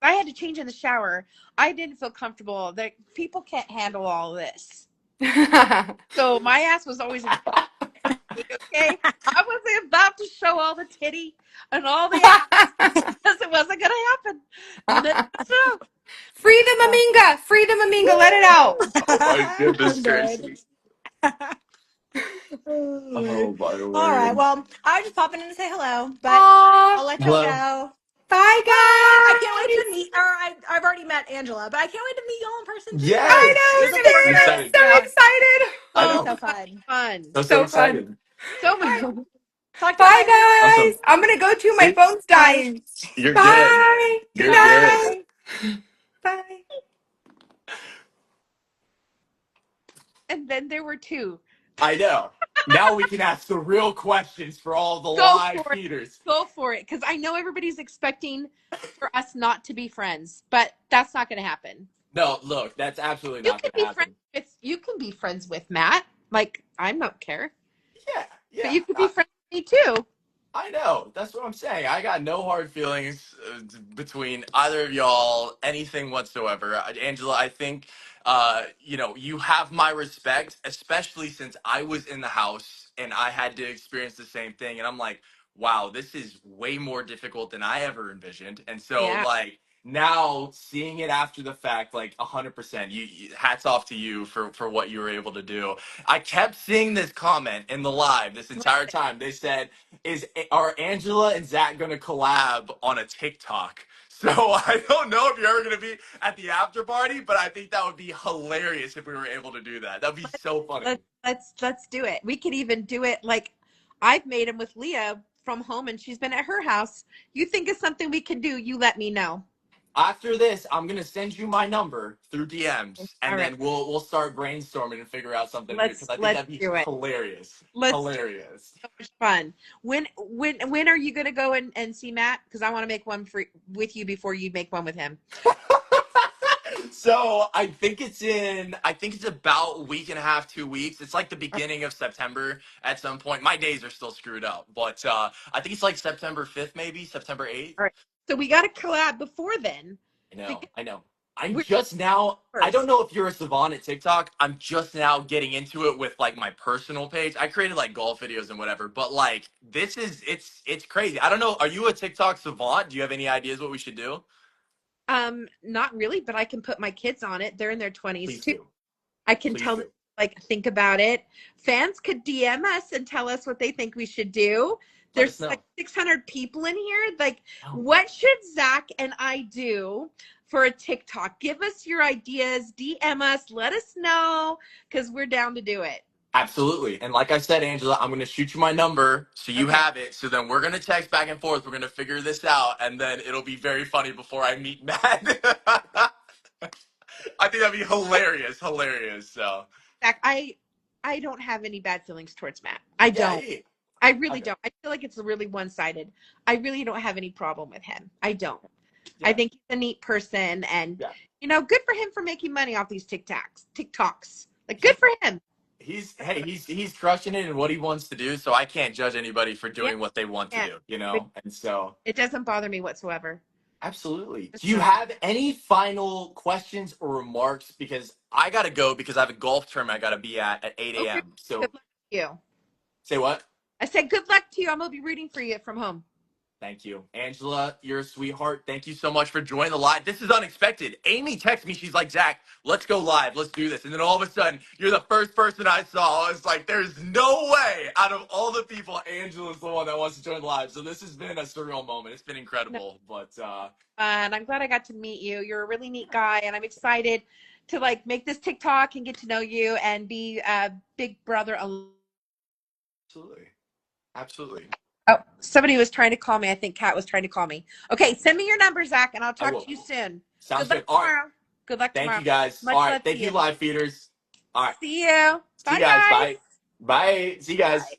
I had to change in the shower. I didn't feel comfortable. That people can't handle all of this. So my ass was always in front of me, okay? I wasn't about to show all the titty and all the ass because it wasn't gonna happen. And then so Free the Maminga. Free the Maminga. Let it out. Oh my goodness I'm dead. gracious. Oh my All right. word. Well, I was just popping in to say hello, but Aw. I'll let y'all Hello. go. Bye, Bye. I can't wait to guys. meet, or I've already met Angela, but I can't wait to meet y'all in person too. I Yes. know. This will be I'm fun. Same. excited. So fun. excited. I It'll be know. so So fun. fun. I'm so So fun. excited. So All much. right. Talk to you Bye, later. guys. Awesome. I'm going to go too. My See? phone's Bye. dying. You're good. Bye. Good You're good. night. Bye. Bye. And then there were two. I know. Now we can ask the real questions for all the Go live for it. feeders. Go for it. Because I know everybody's expecting for us not to be friends, but that's not gonna happen. No, look, that's absolutely You not can going to be friends happen. with Matt. Like I don't care. Yeah, But yeah. you could be friends with me too. I know. That's what I'm saying. I got no hard feelings between either of y'all, anything whatsoever. Angela, I think, you have my respect, especially since I was in the house and I had to experience the same thing. And I'm like, wow, this is way more difficult than I ever envisioned. And so Yeah. like now seeing it after the fact, like 100%, hats off to you for what you were able to do. I kept seeing this comment in the live this What entire is it? time. They said, are Angela and Zach going to collab on a TikTok? So I don't know if you're ever going to be at the after party, but I think that would be hilarious if we were able to do that. That'd be so funny. Let's do it. We could even do it like I've made them with Leah from home and she's been at her house. You think of something we can do, you let me know. After this, I'm gonna send you my number through DMs, All and right. then we'll start brainstorming and figure out something to do because I think Let's that'd be do it. hilarious. Let's do Hilarious. so much fun. When are you gonna go and see Matt? Because I want to make one for with you before you make one with him. So I think it's about a week and a half, 2 weeks. It's like the beginning of September at some point. My days are still screwed up, but I think it's like September 5th, maybe September 8th. All right. So we got to collab before then. I know, Because I know. I'm we're just now, I don't first. know if you're a savant at TikTok. I'm just now getting into it with like my personal page. I created like golf videos and whatever, but like this is it's crazy. I don't know. Are you a TikTok savant? Do you have any ideas what we should do? Not really, but I can put my kids on it. They're in their 20s Please too. do. I can Please tell them do. like think about it. Fans could DM us and tell us what they think we should do. Let us There's like know. 600 people in here. Like, No. what should Zach and I do for a TikTok? Give us your ideas, DM us, let us know, because we're down to do it. Absolutely. And like I said, Angela, I'm going to shoot you my number so you Okay. have it. So then we're going to text back and forth. We're going to figure this out. And then it'll be very funny before I meet Matt. I think that'd be hilarious. Hilarious. So, Zach, I don't have any bad feelings towards Matt. I yeah. don't. Yeah. I really Okay. don't. I feel like it's really one-sided. I really don't have any problem with him. I don't. I Yeah. think he's a neat person and Yeah. good for him for making money off these TikToks. Like He, good for him. he's crushing it in what he wants to do. So I can't judge anybody for Yeah. doing what they want to Yeah. do, you know? And so, It doesn't bother me whatsoever. absolutely. Do you So, have any final questions or remarks? Because I got to go because I have a golf tournament I got to be at 8 okay. a.m. Good So luck to you. say what? I said good luck to you. I'm gonna be rooting for you from home. Thank you. Angela, you're a sweetheart. Thank you so much for joining the live. This is unexpected. Amy texted me. She's like, Zach, let's go live. Let's do this. And then all of a sudden, you're the first person I saw. I was like, there's no way out of all the people, Angela's the one that wants to join live. So this has been a surreal moment. It's been No, incredible. But and I'm glad I got to meet you. You're a really neat guy, and I'm excited to like make this TikTok and get to know you and be a big brother. absolutely. Absolutely. Oh, somebody was trying to call me. I think Kat was trying to call me. Okay, send me your number, Zach, and I'll I talk will. to you soon. Sounds Good good. luck All right. tomorrow. Good luck Thank tomorrow. you guys. Much All right. love to Thank you, you. live feeders. All right. See you. See you Bye, guys. guys. Bye. Bye. See you guys. Bye.